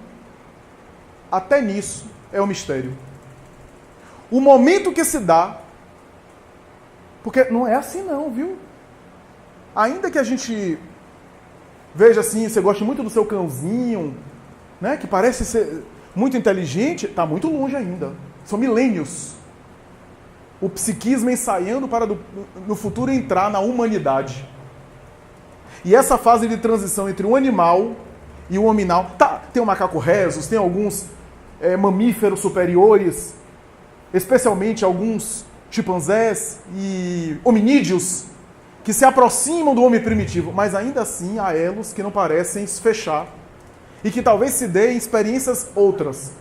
[SPEAKER 1] até nisso é um mistério. O momento que se dá, porque não é assim não, viu? Ainda que a gente veja assim, você gosta muito do seu cãozinho, né, que parece ser muito inteligente, está muito longe ainda. São milênios. O psiquismo ensaiando para no futuro entrar na humanidade. E essa fase de transição entre o animal e o hominal, tem o macaco rhesus, tem alguns mamíferos superiores, especialmente alguns chimpanzés e hominídeos, que se aproximam do homem primitivo, mas ainda assim há elos que não parecem se fechar e que talvez se dê em experiências outras.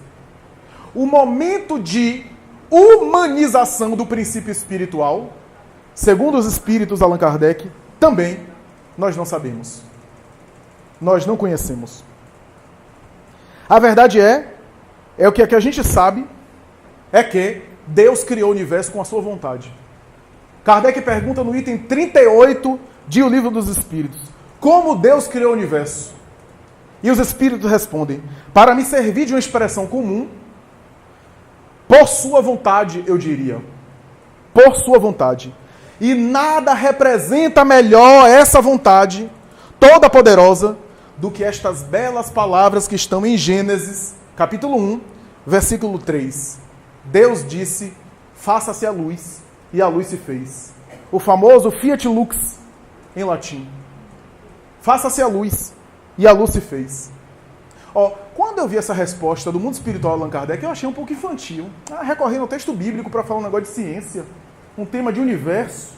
[SPEAKER 1] O momento de humanização do princípio espiritual, segundo os espíritos Allan Kardec, também nós não sabemos. Nós não conhecemos. A verdade é o que a gente sabe, é que Deus criou o universo com a sua vontade. Kardec pergunta no item 38 de O Livro dos Espíritos: como Deus criou o universo? E os espíritos respondem: para me servir de uma expressão comum, por sua vontade, eu diria. Por sua vontade. E nada representa melhor essa vontade, toda poderosa, do que estas belas palavras que estão em Gênesis, capítulo 1, versículo 3. Deus disse: faça-se a luz, e a luz se fez. O famoso Fiat Lux, em latim. Faça-se a luz, e a luz se fez. Quando eu vi essa resposta do mundo espiritual Allan Kardec, eu achei um pouco infantil. Recorrendo ao texto bíblico para falar um negócio de ciência, um tema de universo,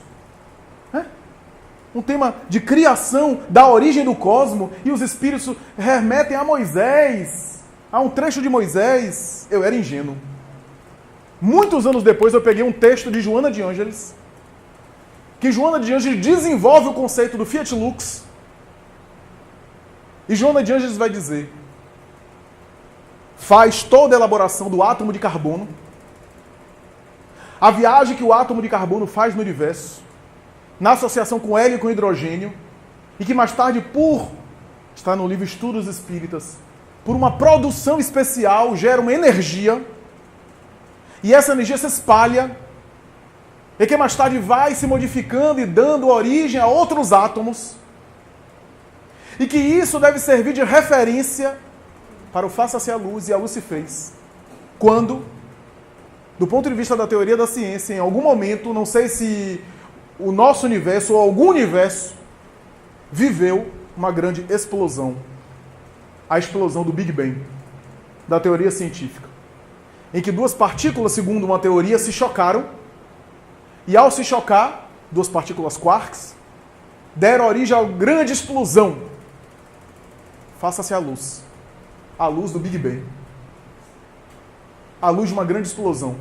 [SPEAKER 1] um tema de criação, da origem do cosmos, e os espíritos remetem a Moisés, a um trecho de Moisés. Eu era ingênuo. Muitos anos depois eu peguei um texto de Joana de Ângeles, que Joana de Ângeles desenvolve o conceito do Fiat Lux, e Joana de Ângeles vai dizer: faz toda a elaboração do átomo de carbono, a viagem que o átomo de carbono faz no universo, na associação com hélio e com hidrogênio, e que mais tarde, está no livro Estudos Espíritas, por uma produção especial, gera uma energia, e essa energia se espalha, e que mais tarde vai se modificando e dando origem a outros átomos, e que isso deve servir de referência para o faça-se a luz, e a luz se fez. Quando, do ponto de vista da teoria da ciência, em algum momento, não sei se o nosso universo ou algum universo, viveu uma grande explosão. A explosão do Big Bang, da teoria científica. Em que duas partículas, segundo uma teoria, se chocaram, e ao se chocar, duas partículas quarks, deram origem a uma grande explosão. Faça-se a luz do Big Bang. A luz de uma grande explosão.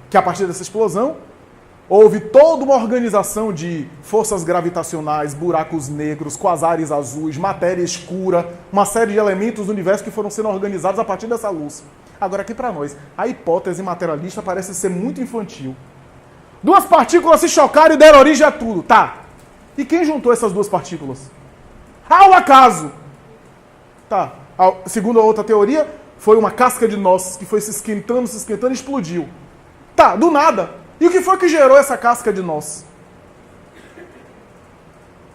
[SPEAKER 1] Que a partir dessa explosão, houve toda uma organização de forças gravitacionais, buracos negros, quasares azuis, matéria escura, uma série de elementos do universo que foram sendo organizados a partir dessa luz. Agora aqui para nós, a hipótese materialista parece ser muito infantil. Duas partículas se chocaram e deram origem a tudo. E quem juntou essas duas partículas? O acaso! Segundo a outra teoria, foi uma casca de nozes que foi se esquentando e explodiu. Do nada. E o que foi que gerou essa casca de nozes?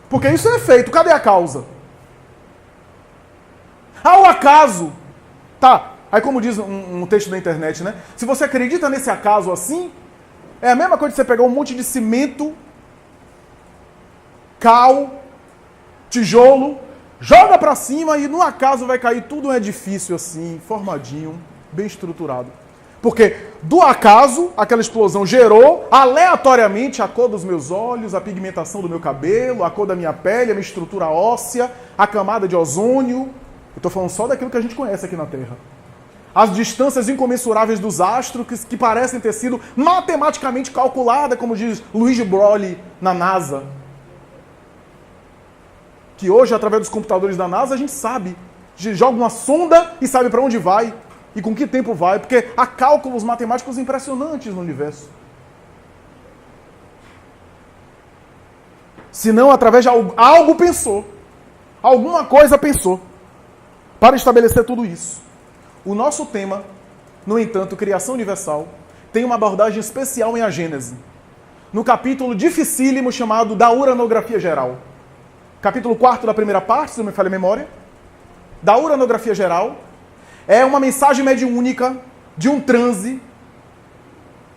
[SPEAKER 1] Porque isso é efeito. Cadê a causa? O acaso. Aí como diz um texto da internet, né? Se você acredita nesse acaso assim, é a mesma coisa de você pegar um monte de cimento, cal, tijolo, joga pra cima e no acaso vai cair tudo um edifício assim, formadinho, bem estruturado. Porque do acaso, aquela explosão gerou aleatoriamente a cor dos meus olhos, a pigmentação do meu cabelo, a cor da minha pele, a minha estrutura óssea, a camada de ozônio. Eu estou falando só daquilo que a gente conhece aqui na Terra. As distâncias incomensuráveis dos astros que parecem ter sido matematicamente calculadas, como diz Luigi Broglie na NASA. Que hoje, através dos computadores da NASA, a gente sabe. A gente joga uma sonda e sabe para onde vai e com que tempo vai, porque há cálculos matemáticos impressionantes no universo. Se não, através de algo pensou. Alguma coisa pensou para estabelecer tudo isso. O nosso tema, no entanto, Criação Universal, tem uma abordagem especial em A Gênese, no capítulo dificílimo chamado da Uranografia Geral. capítulo 4 da primeira parte, se não me falha a memória, da uranografia geral, é uma mensagem mediúnica de um transe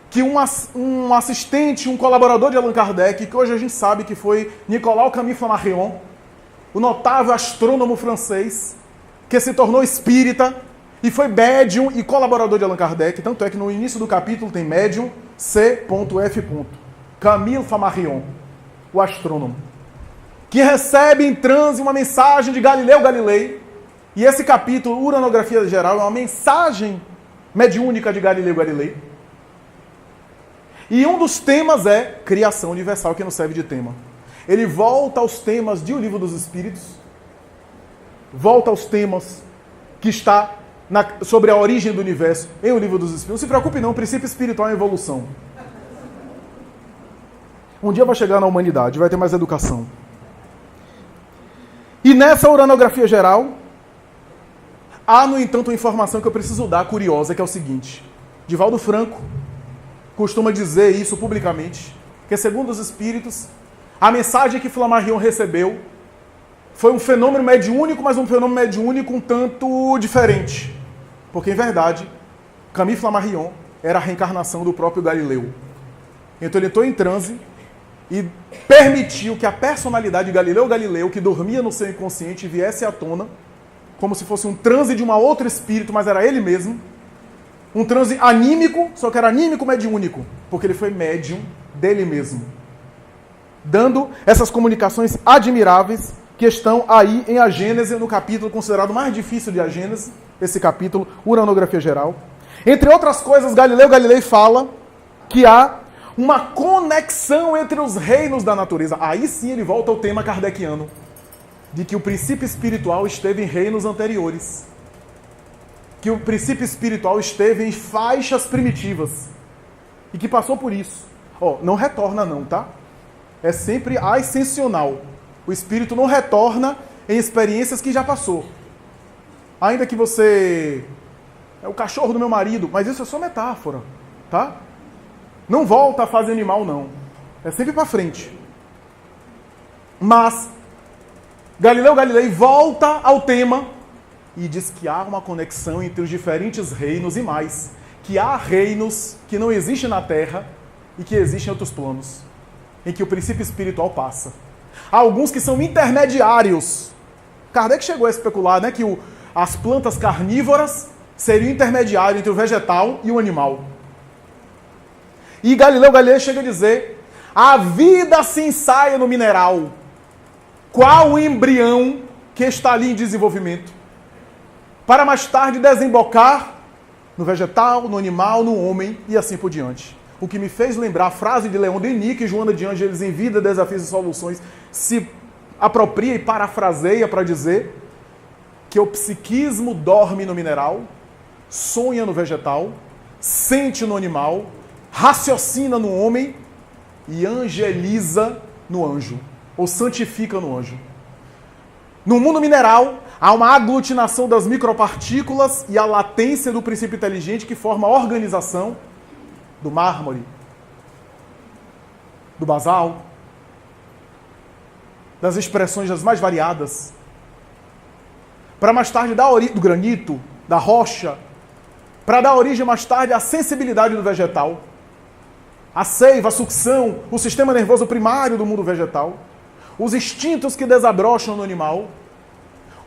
[SPEAKER 1] que um assistente, um colaborador de Allan Kardec, que hoje a gente sabe que foi Nicolas Camille Flammarion, o notável astrônomo francês, que se tornou espírita e foi médium e colaborador de Allan Kardec, tanto é que no início do capítulo tem médium C.F. Camille Flammarion, o astrônomo, que recebe em transe uma mensagem de Galileu Galilei, e esse capítulo, Uranografia Geral, é uma mensagem mediúnica de Galileu Galilei. E um dos temas é criação universal, que não serve de tema. Ele volta aos temas de O Livro dos Espíritos, volta aos temas que está sobre a origem do universo em O Livro dos Espíritos. Não se preocupe não, o princípio espiritual é evolução. Um dia vai chegar na humanidade, vai ter mais educação. E nessa uranografia geral, há, no entanto, uma informação que eu preciso dar, curiosa, que é o seguinte. Divaldo Franco costuma dizer isso publicamente, que segundo os espíritos, a mensagem que Flammarion recebeu foi um fenômeno mediúnico, mas um fenômeno mediúnico um tanto diferente. Porque, em verdade, Camille Flammarion era a reencarnação do próprio Galileu. Então ele entrou em transe e permitiu que a personalidade de Galileu Galileu, que dormia no seu inconsciente, viesse à tona, como se fosse um transe de um outro espírito, mas era ele mesmo. Um transe anímico, só que era anímico mediúnico, porque ele foi médium dele mesmo. Dando essas comunicações admiráveis que estão aí em A Gênese, no capítulo considerado mais difícil de A Gênese, esse capítulo, Uranografia Geral. Entre outras coisas, Galileu Galilei fala que há uma conexão entre os reinos da natureza. Aí sim ele volta ao tema kardeciano, de que o princípio espiritual esteve em reinos anteriores. Que o princípio espiritual esteve em faixas primitivas. E que passou por isso. Não retorna não, tá? É sempre ascensional. O espírito não retorna em experiências que já passou. Ainda que você... É o cachorro do meu marido, mas isso é só metáfora, tá? Não volta à fase animal, não. É sempre para frente. Mas Galileu Galilei volta ao tema e diz que há uma conexão entre os diferentes reinos e mais, que há reinos que não existem na Terra e que existem em outros planos, em que o princípio espiritual passa. Há alguns que são intermediários. Kardec chegou a especular, né, que as plantas carnívoras seriam intermediário entre o vegetal e o animal. E Galileu Galilei chega a dizer: a vida se ensaia no mineral. Qual o embrião que está ali em desenvolvimento? Para mais tarde desembocar no vegetal, no animal, no homem e assim por diante. O que me fez lembrar a frase de Leon Denis, que Joana de Ângeles, em Vida, Desafios e Soluções, se apropria e parafraseia para dizer que o psiquismo dorme no mineral, sonha no vegetal, sente no animal, raciocina no homem e angeliza no anjo, ou santifica no anjo. No mundo mineral, há uma aglutinação das micropartículas e a latência do princípio inteligente que forma a organização do mármore, do basal, das expressões das mais variadas, para mais tarde dar origem do granito, da rocha, para dar origem mais tarde à sensibilidade do vegetal, a seiva, a sucção, o sistema nervoso primário do mundo vegetal, os instintos que desabrocham no animal,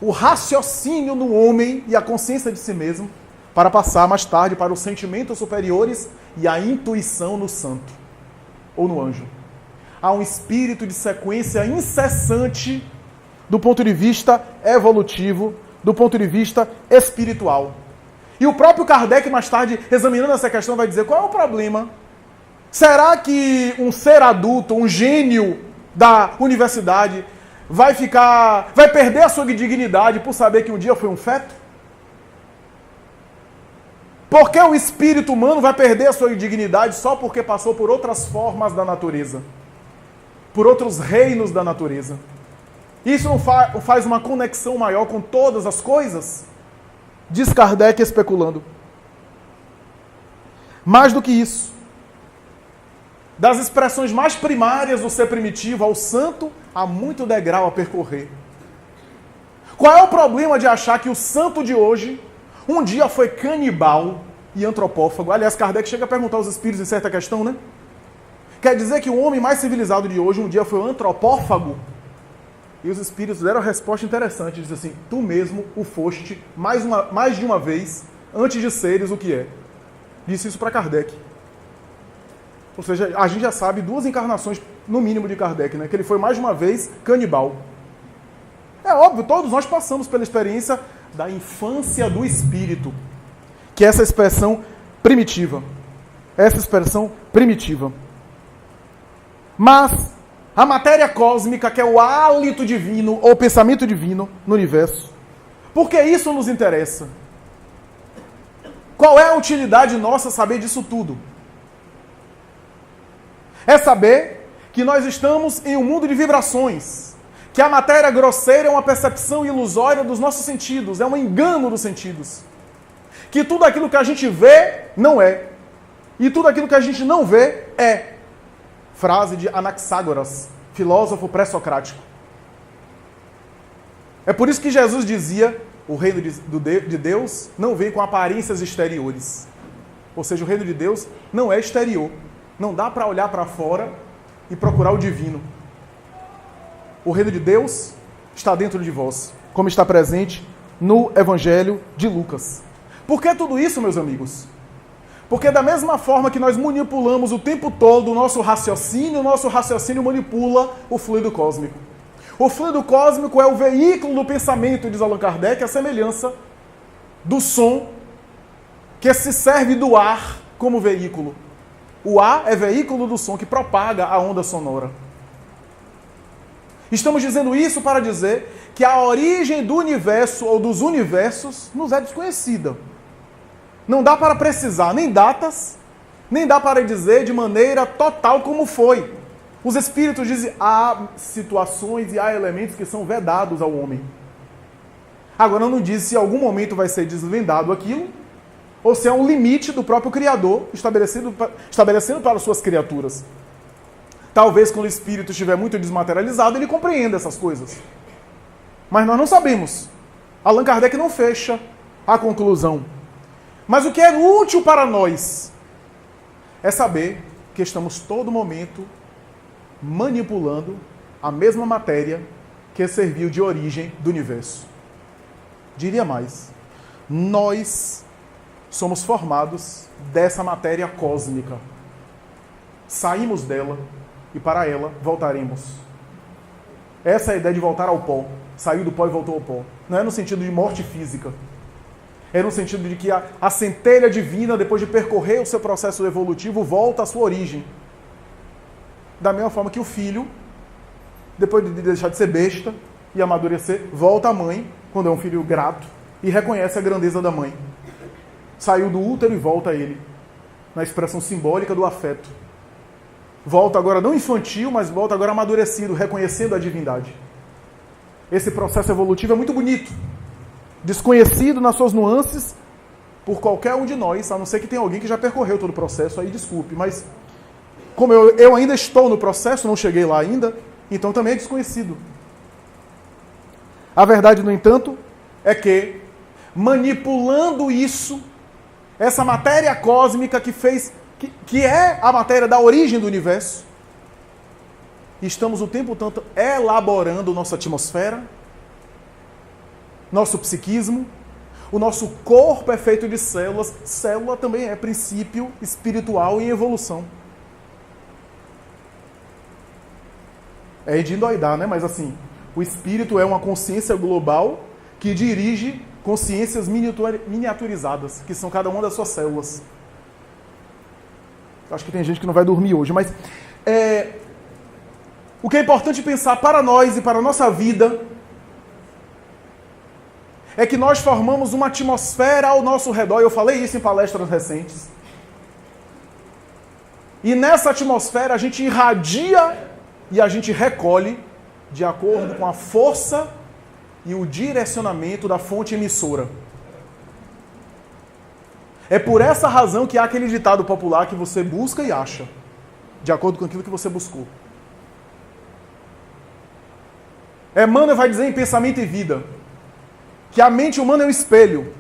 [SPEAKER 1] o raciocínio no homem e a consciência de si mesmo, para passar mais tarde para os sentimentos superiores e a intuição no santo, ou no anjo. Há um espírito de sequência incessante do ponto de vista evolutivo, do ponto de vista espiritual. E o próprio Kardec, mais tarde, examinando essa questão, vai dizer: qual é o problema? Será que um ser adulto, um gênio da universidade, vai perder a sua dignidade por saber que um dia foi um feto? Por que o espírito humano vai perder a sua dignidade só porque passou por outras formas da natureza? Por outros reinos da natureza? Isso não faz uma conexão maior com todas as coisas? Diz Kardec especulando. Mais do que isso, Das expressões mais primárias do ser primitivo ao santo, há muito degrau a percorrer. Qual é o problema de achar que o santo de hoje um dia foi canibal e antropófago? Aliás, Kardec chega a perguntar aos espíritos em certa questão, né? Quer dizer que o homem mais civilizado de hoje um dia foi antropófago? E os espíritos deram a resposta interessante, diz assim: tu mesmo o foste mais de uma vez antes de seres o que é. Disse isso para Kardec. Ou seja, a gente já sabe 2 encarnações, no mínimo, de Kardec, né? Que ele foi mais de uma vez canibal. É óbvio, todos nós passamos pela experiência da infância do espírito, que é essa expressão primitiva. Essa expressão primitiva. Mas a matéria cósmica, que é o hálito divino, ou pensamento divino no universo, por que isso nos interessa? Qual é a utilidade nossa saber disso tudo? É saber que nós estamos em um mundo de vibrações, que a matéria grosseira é uma percepção ilusória dos nossos sentidos, é um engano dos sentidos. Que tudo aquilo que a gente vê não é, e tudo aquilo que a gente não vê é. Frase de Anaxágoras, filósofo pré-socrático. É por isso que Jesus dizia: o reino de Deus não vem com aparências exteriores. Ou seja, o reino de Deus não é exterior. Não dá para olhar para fora e procurar o divino. O reino de Deus está dentro de vós, como está presente no Evangelho de Lucas. Por que tudo isso, meus amigos? Porque da mesma forma que nós manipulamos o tempo todo o nosso raciocínio manipula o fluido cósmico. O fluido cósmico é o veículo do pensamento, diz Allan Kardec, a semelhança do som que se serve do ar como veículo. O ar é veículo do som que propaga a onda sonora. Estamos dizendo isso para dizer que a origem do universo ou dos universos nos é desconhecida. Não dá para precisar nem datas, nem dá para dizer de maneira total como foi. Os espíritos dizem que há situações e há elementos que são vedados ao homem. Agora não diz se em algum momento vai ser desvendado aquilo, ou se é um limite do próprio Criador estabelecendo para suas criaturas. Talvez quando o espírito estiver muito desmaterializado, ele compreenda essas coisas. Mas nós não sabemos. Allan Kardec não fecha a conclusão. Mas o que é útil para nós é saber que estamos todo momento manipulando a mesma matéria que serviu de origem do universo. Diria mais, nós somos formados dessa matéria cósmica. Saímos dela e para ela voltaremos. Essa é a ideia de voltar ao pó. Saiu do pó e voltou ao pó. Não é no sentido de morte física. É no sentido de que a centelha divina, depois de percorrer o seu processo evolutivo, volta à sua origem. Da mesma forma que o filho, depois de deixar de ser besta e amadurecer, volta à mãe, quando é um filho grato, e reconhece a grandeza da mãe. Saiu do útero e volta a ele, na expressão simbólica do afeto. Volta agora não infantil, mas volta agora amadurecido, reconhecendo a divindade. Esse processo evolutivo é muito bonito, desconhecido nas suas nuances por qualquer um de nós, a não ser que tenha alguém que já percorreu todo o processo, aí desculpe, mas como eu ainda estou no processo, não cheguei lá ainda, então também é desconhecido. A verdade, no entanto, é que manipulando isso, essa matéria cósmica que é a matéria da origem do universo, estamos o tempo todo elaborando nossa atmosfera, nosso psiquismo, o nosso corpo é feito de células, célula também é princípio espiritual em evolução. É de endoidar, né? Mas assim, o espírito é uma consciência global que dirige consciências miniaturizadas, que são cada uma das suas células. Acho que tem gente que não vai dormir hoje, mas o que é importante pensar para nós e para a nossa vida é que nós formamos uma atmosfera ao nosso redor. Eu falei isso em palestras recentes. E nessa atmosfera a gente irradia e a gente recolhe de acordo com a força e o direcionamento da fonte emissora. É por essa razão que há aquele ditado popular que você busca e acha. de acordo com aquilo que você buscou. Emmanuel vai dizer em Pensamento e Vida que a mente humana é um espelho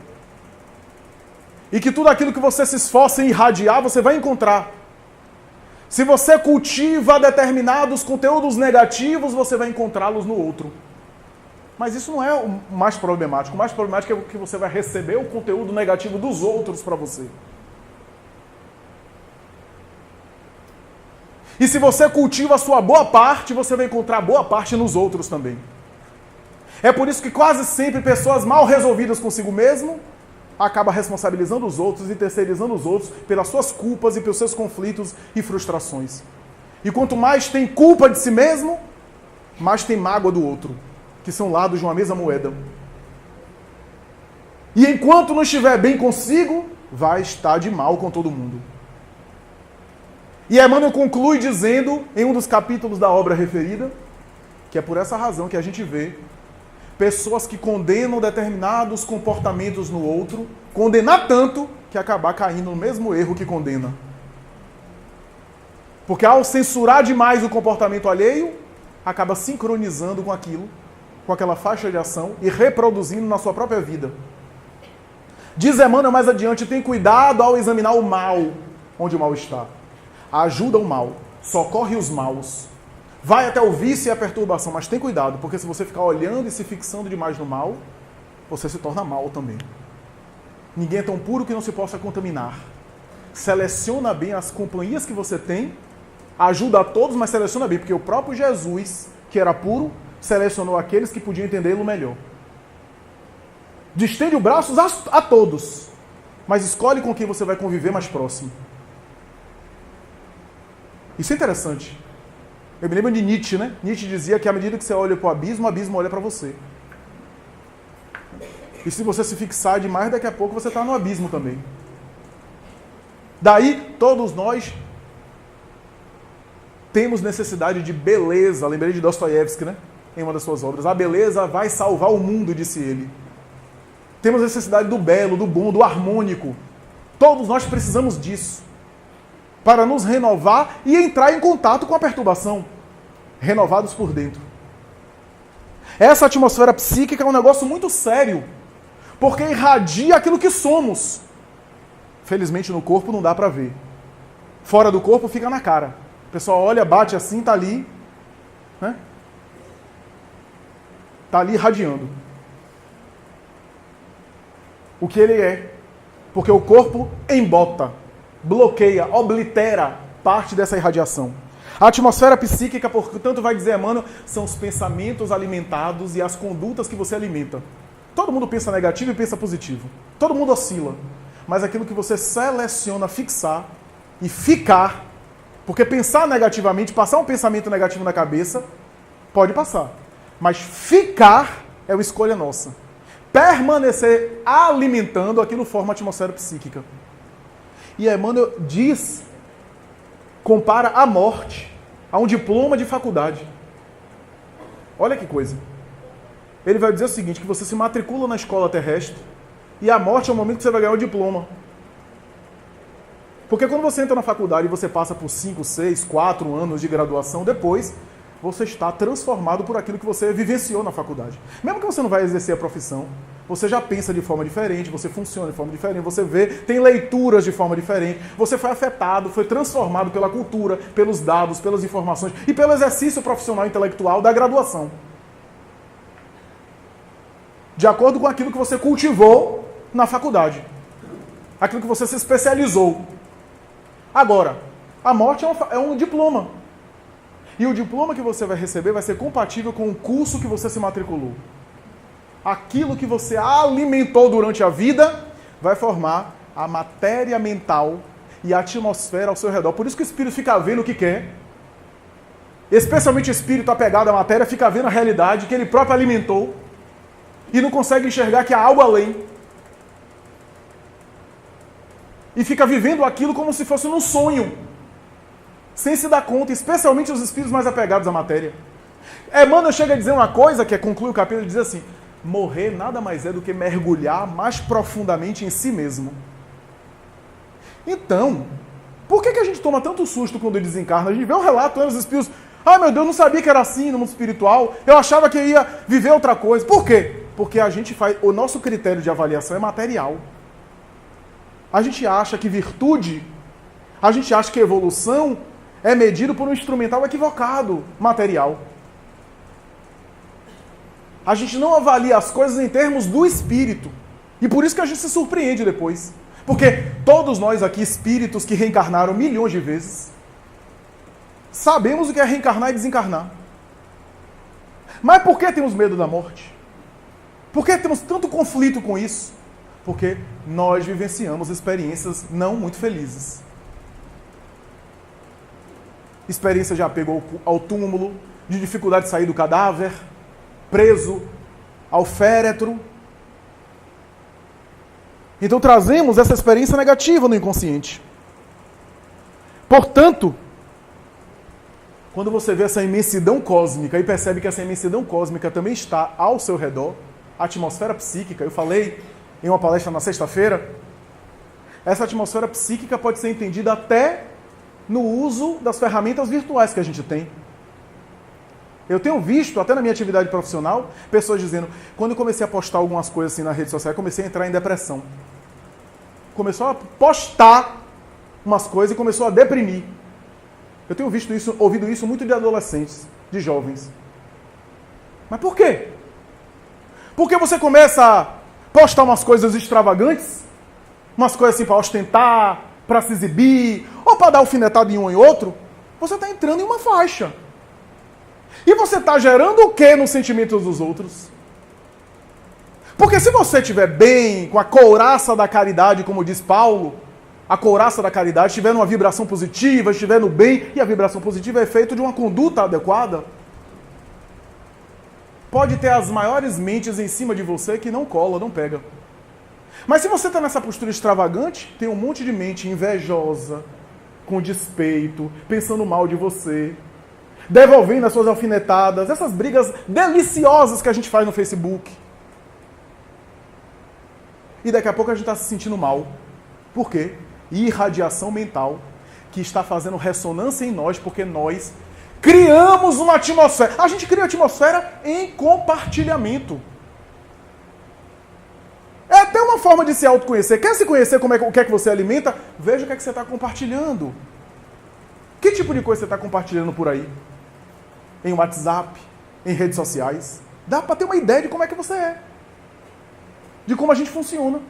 [SPEAKER 1] e que tudo aquilo que você se esforça em irradiar, você vai encontrar. Se você cultiva determinados conteúdos negativos, você vai encontrá-los no outro. Mas isso não é o mais problemático. O mais problemático é que você vai receber o conteúdo negativo dos outros para você. E se você cultiva a sua boa parte, você vai encontrar boa parte nos outros também. É por isso que quase sempre pessoas mal resolvidas consigo mesmo acabam responsabilizando os outros e terceirizando os outros pelas suas culpas e pelos seus conflitos e frustrações. E quanto mais tem culpa de si mesmo, mais tem mágoa do outro, que são lados de uma mesma moeda. E enquanto não estiver bem consigo, vai estar de mal com todo mundo. E Emmanuel conclui dizendo, em um dos capítulos da obra referida, que é por essa razão que a gente vê pessoas que condenam determinados comportamentos no outro, condenar tanto que acabar caindo no mesmo erro que condena. Porque ao censurar demais o comportamento alheio, acaba sincronizando com aquilo, com aquela faixa de ação e reproduzindo na sua própria vida. Diz Emmanuel mais adiante, tem cuidado ao examinar o mal, onde o mal está. Ajuda o mal, socorre os maus. Vai até o vício e a perturbação, mas tem cuidado, porque se você ficar olhando e se fixando demais no mal, você se torna mal também. Ninguém é tão puro que não se possa contaminar. Seleciona bem as companhias que você tem, ajuda a todos, mas seleciona bem, porque o próprio Jesus, que era puro, selecionou aqueles que podiam entendê-lo melhor. Distende os braços a todos, mas escolhe com quem você vai conviver mais próximo. Isso é interessante. Eu me lembro de Nietzsche, né? Nietzsche dizia que à medida que você olha para o abismo olha para você. E se você se fixar demais, daqui a pouco você está no abismo também. Daí, todos nós temos necessidade de beleza. Lembrei de Dostoiévski, né? Em uma das suas obras. A beleza vai salvar o mundo, disse ele. Temos necessidade do belo, do bom, do harmônico. Todos nós precisamos disso para nos renovar e entrar em contato com a perturbação, renovados por dentro. Essa atmosfera psíquica é um negócio muito sério, porque irradia aquilo que somos. Felizmente no corpo não dá para ver. Fora do corpo fica na cara. O pessoal olha, bate assim, tá ali, né? Tá ali irradiando. O que ele é, porque o corpo embota, bloqueia, oblitera parte dessa irradiação. A atmosfera psíquica, portanto, vai dizer Emmanuel, são os pensamentos alimentados e as condutas que você alimenta. Todo mundo pensa negativo e pensa positivo. Todo mundo oscila. Mas aquilo que você seleciona fixar e ficar, porque pensar negativamente, passar um pensamento negativo na cabeça, pode passar. Mas ficar é uma escolha nossa. Permanecer alimentando aquilo forma a atmosfera psíquica. E Emmanuel diz, compara a morte a um diploma de faculdade. Olha que coisa. Ele vai dizer o seguinte, que você se matricula na escola terrestre e a morte é o momento que você vai ganhar o diploma. Porque quando você entra na faculdade e você passa por 5, 6, 4 anos de graduação, depois você está transformado por aquilo que você vivenciou na faculdade. Mesmo que você não vai exercer a profissão, você já pensa de forma diferente, você funciona de forma diferente, você vê, tem leituras de forma diferente, você foi afetado, foi transformado pela cultura, pelos dados, pelas informações e pelo exercício profissional e intelectual da graduação. De acordo com aquilo que você cultivou na faculdade. Aquilo que você se especializou. Agora, a morte é um diploma. E o diploma que você vai receber vai ser compatível com o curso que você se matriculou. Aquilo que você alimentou durante a vida vai formar a matéria mental e a atmosfera ao seu redor. Por isso que o espírito fica vendo o que quer. Especialmente o espírito apegado à matéria fica vendo a realidade que ele próprio alimentou e não consegue enxergar que há algo além. E fica vivendo aquilo como se fosse num sonho, sem se dar conta, especialmente os espíritos mais apegados à matéria. Emmanuel chega a dizer uma coisa, que conclui o capítulo, ele diz assim, morrer nada mais é do que mergulhar mais profundamente em si mesmo. Então, Por que a gente toma tanto susto quando desencarna? A gente vê um relato, os espíritos, ai meu Deus, não sabia que era assim no mundo espiritual, eu achava que ia viver outra coisa. Por quê? Porque a gente faz, o nosso critério de avaliação é material. A gente acha que virtude, a gente acha que evolução é medido por um instrumental equivocado, material. A gente não avalia as coisas em termos do espírito. E por isso que a gente se surpreende depois. Porque todos nós aqui, espíritos que reencarnaram milhões de vezes, sabemos o que é reencarnar e desencarnar. Mas por que temos medo da morte? Por que temos tanto conflito com isso? Porque nós vivenciamos experiências não muito felizes. Experiência de apego ao túmulo, de dificuldade de sair do cadáver, preso ao féretro. Então trazemos essa experiência negativa no inconsciente. Portanto, quando você vê essa imensidão cósmica e percebe que essa imensidão cósmica também está ao seu redor, a atmosfera psíquica, eu falei em uma palestra na sexta-feira, essa atmosfera psíquica pode ser entendida até no uso das ferramentas virtuais que a gente tem. Eu tenho visto, até na minha atividade profissional, pessoas dizendo, quando eu comecei a postar algumas coisas assim na rede social, eu comecei a entrar em depressão. Começou a postar umas coisas e começou a deprimir. Eu tenho visto isso, ouvido isso muito de adolescentes, de jovens. Mas por quê? Porque você começa a postar umas coisas extravagantes, umas coisas assim para ostentar, para se exibir, ou para dar alfinetada em um e outro, você está entrando em uma faixa. E você está gerando o que nos sentimentos dos outros? Porque se você estiver bem, com a couraça da caridade, como diz Paulo, a couraça da caridade, estiver numa vibração positiva, estiver no bem, e a vibração positiva é feita de uma conduta adequada, pode ter as maiores mentes em cima de você que não cola, não pega. Mas se você está nessa postura extravagante, tem um monte de mente invejosa, com despeito, pensando mal de você, devolvendo as suas alfinetadas, essas brigas deliciosas que a gente faz no Facebook. E daqui a pouco a gente está se sentindo mal. Por quê? Irradiação mental que está fazendo ressonância em nós, porque nós criamos uma atmosfera. A gente cria a atmosfera em compartilhamento. É até uma forma de se autoconhecer. Quer se conhecer o que é que você alimenta? Veja o que é que você está compartilhando. Que tipo de coisa você está compartilhando por aí? Em WhatsApp, em redes sociais. Dá para ter uma ideia de como é que você é. De como a gente funciona.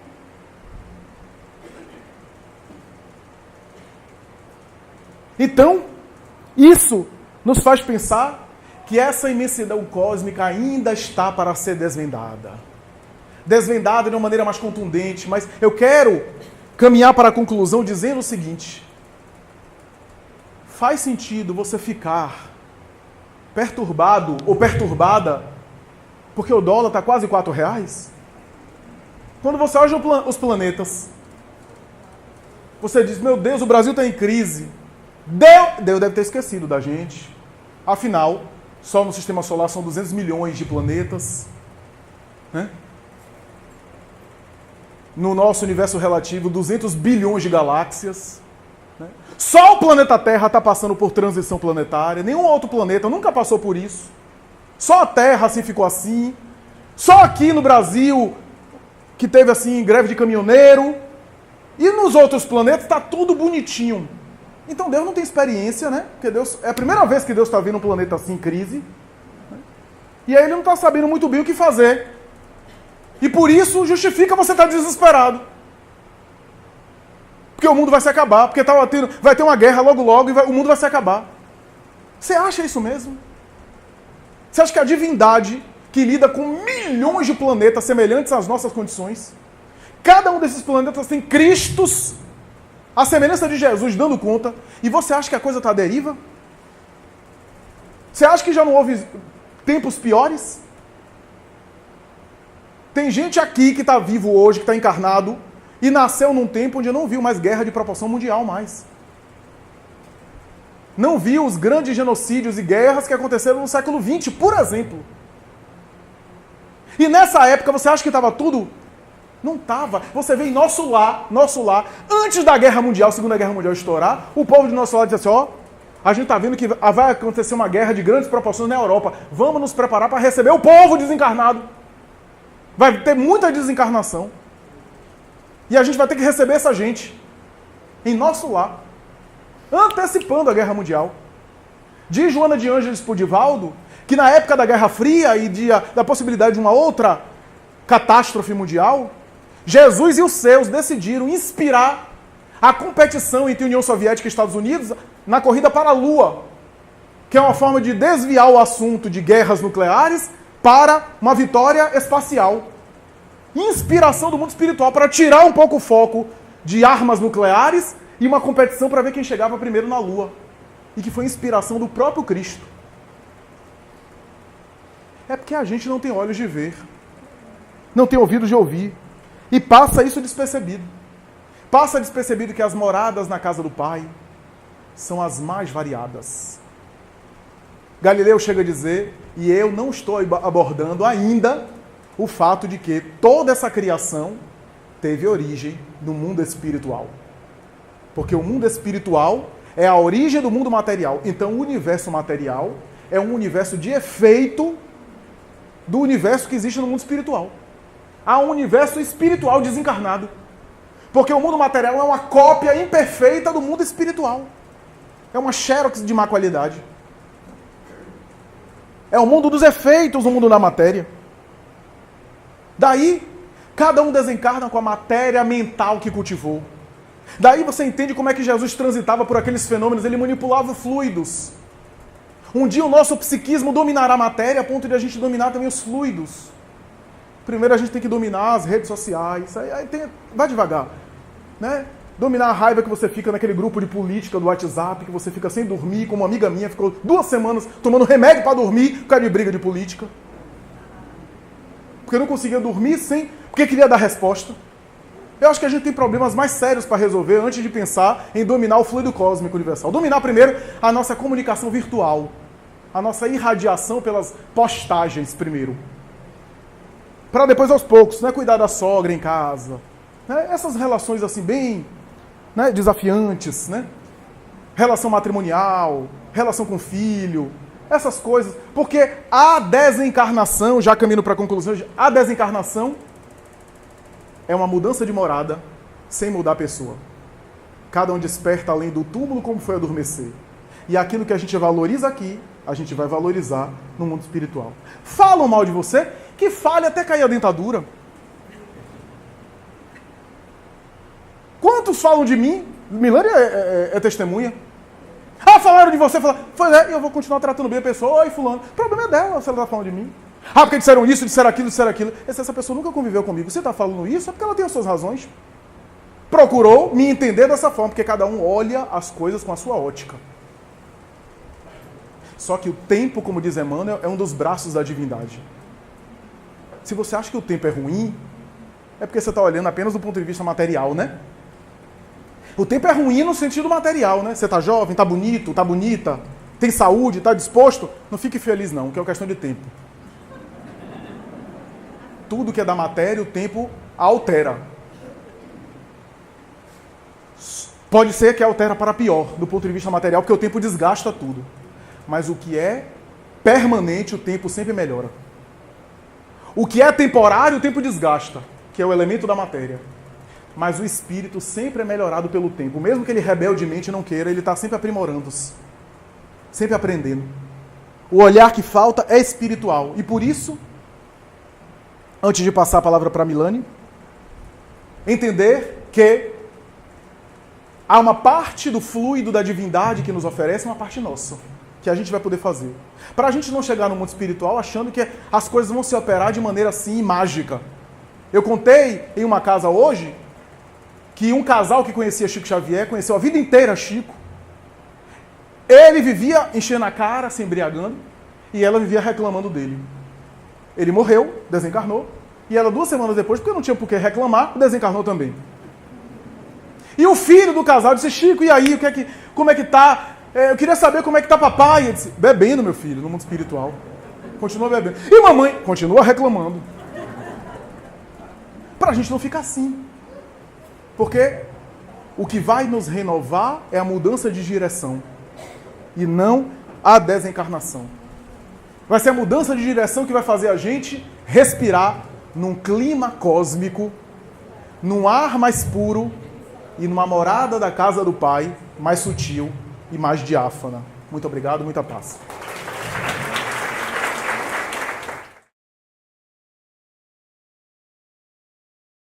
[SPEAKER 1] Então, isso nos faz pensar que essa imensidão cósmica ainda está para ser desvendada. Desvendada de uma maneira mais contundente, mas eu quero caminhar para a conclusão dizendo o seguinte: faz sentido você ficar perturbado ou perturbada porque o dólar está quase R$4? Quando você olha os planetas, você diz, meu Deus, o Brasil está em crise. Deus deve ter esquecido da gente. Afinal, só no sistema solar são 200 milhões de planetas. Né? No nosso universo relativo, 200 bilhões de galáxias. Né? Só o planeta Terra está passando por transição planetária. Nenhum outro planeta nunca passou por isso. Só a Terra assim ficou assim. Só aqui no Brasil, que teve assim greve de caminhoneiro. E nos outros planetas está tudo bonitinho. Então Deus não tem experiência, né? Porque Deus, é a primeira vez que Deus está vendo um planeta assim em crise. Né? E aí ele não está sabendo muito bem o que fazer. E por isso justifica você estar desesperado. Porque o mundo vai se acabar. Porque vai ter uma guerra logo logo e o mundo vai se acabar. Você acha isso mesmo? Você acha que a divindade, que lida com milhões de planetas semelhantes às nossas condições, cada um desses planetas tem Cristos, a semelhança de Jesus, dando conta, e você acha que a coisa está à deriva? Você acha que já não houve tempos piores? Tem gente aqui que está vivo hoje, que está encarnado, e nasceu num tempo onde não viu mais guerra de proporção mundial mais. Não viu os grandes genocídios e guerras que aconteceram no século XX, por exemplo. E nessa época, você acha que estava tudo Não estava. Você vê em nosso lar, antes da Guerra Mundial, Segunda Guerra Mundial estourar, o povo do nosso lado disse assim, ó, a gente está vendo que vai acontecer uma guerra de grandes proporções na Europa. Vamos nos preparar para receber o povo desencarnado. Vai ter muita desencarnação. E a gente vai ter que receber essa gente em nosso lar, antecipando a Guerra Mundial. Diz Joana de Ângeles por Divaldo que na época da Guerra Fria e da possibilidade de uma outra catástrofe mundial, Jesus e os seus decidiram inspirar a competição entre União Soviética e Estados Unidos na corrida para a Lua, que é uma forma de desviar o assunto de guerras nucleares para uma vitória espacial. Inspiração do mundo espiritual para tirar um pouco o foco de armas nucleares e uma competição para ver quem chegava primeiro na Lua. E que foi inspiração do próprio Cristo. É porque a gente não tem olhos de ver, não tem ouvidos de ouvir, e passa isso despercebido. Passa despercebido que as moradas na casa do Pai são as mais variadas. Galileu chega a dizer, e eu não estou abordando ainda, o fato de que toda essa criação teve origem no mundo espiritual. Porque o mundo espiritual é a origem do mundo material. Então o universo material é um universo de efeito do universo que existe no mundo espiritual. Há um universo espiritual desencarnado. Porque o mundo material é uma cópia imperfeita do mundo espiritual. É uma xerox de má qualidade. É o mundo dos efeitos, o mundo da matéria. Daí, cada um desencarna com a matéria mental que cultivou. Daí você entende como é que Jesus transitava por aqueles fenômenos, ele manipulava fluidos. Um dia o nosso psiquismo dominará a matéria a ponto de a gente dominar também os fluidos. Primeiro a gente tem que dominar as redes sociais, vai devagar, né? Dominar a raiva que você fica naquele grupo de política do WhatsApp, que você fica sem dormir, como uma amiga minha ficou 2 semanas tomando remédio para dormir por causa de briga de política. Porque não conseguia dormir porque queria dar resposta. Eu acho que a gente tem problemas mais sérios para resolver antes de pensar em dominar o fluido cósmico universal. Dominar primeiro a nossa comunicação virtual, a nossa irradiação pelas postagens primeiro. Para depois aos poucos, né, cuidar da sogra em casa. Né, essas relações assim bem, né, desafiantes, né? Relação matrimonial, relação com filho, essas coisas. Porque a desencarnação, já caminhando para a conclusão, a desencarnação é uma mudança de morada sem mudar a pessoa. Cada um desperta além do túmulo como foi adormecer. E aquilo que a gente valoriza aqui, a gente vai valorizar no mundo espiritual. Falam mal de você, que fale até cair a dentadura. Quantos falam de mim? Milânia é testemunha. Ah, falaram de você, eu vou continuar tratando bem a pessoa. Oi, fulano. O problema é dela, se ela está falando de mim. Ah, porque disseram isso, disseram aquilo, disseram aquilo. Se essa pessoa nunca conviveu comigo, você está falando isso, é porque ela tem as suas razões. Procurou me entender dessa forma, porque cada um olha as coisas com a sua ótica. Só que o tempo, como diz Emmanuel, é um dos braços da divindade. Se você acha que o tempo é ruim, é porque você está olhando apenas do ponto de vista material, né? O tempo é ruim no sentido material, né? Você está jovem, está bonito, está bonita, tem saúde, está disposto. Não fique feliz não, que é uma questão de tempo. Tudo que é da matéria, o tempo altera. Pode ser que altera para pior, do ponto de vista material, porque o tempo desgasta tudo. Mas o que é permanente, o tempo sempre melhora. O que é temporário, o tempo desgasta, que é o elemento da matéria. Mas o espírito sempre é melhorado pelo tempo. Mesmo que ele rebeldemente não queira, ele está sempre aprimorando-se. Sempre aprendendo. O olhar que falta é espiritual. E por isso, antes de passar a palavra para Milane, entender que há uma parte do fluido da divindade que nos oferece, uma parte nossa, que a gente vai poder fazer. Para a gente não chegar no mundo espiritual achando que as coisas vão se operar de maneira assim mágica. Eu contei em uma casa hoje que um casal que conhecia Chico Xavier, conheceu a vida inteira Chico. Ele vivia enchendo a cara, se embriagando, e ela vivia reclamando dele. Ele morreu, desencarnou, e ela 2 semanas depois, porque não tinha por que reclamar, desencarnou também. E o filho do casal disse, Chico, e aí, como é que tá? Eu queria saber como é que tá papai. Ele disse, bebendo, meu filho, no mundo espiritual. Continua bebendo. E mamãe continua reclamando. para a gente não ficar assim. Porque o que vai nos renovar é a mudança de direção e não a desencarnação. Vai ser a mudança de direção que vai fazer a gente respirar num clima cósmico, num ar mais puro e numa morada da casa do Pai mais sutil e mais diáfana. Muito obrigado, muita paz.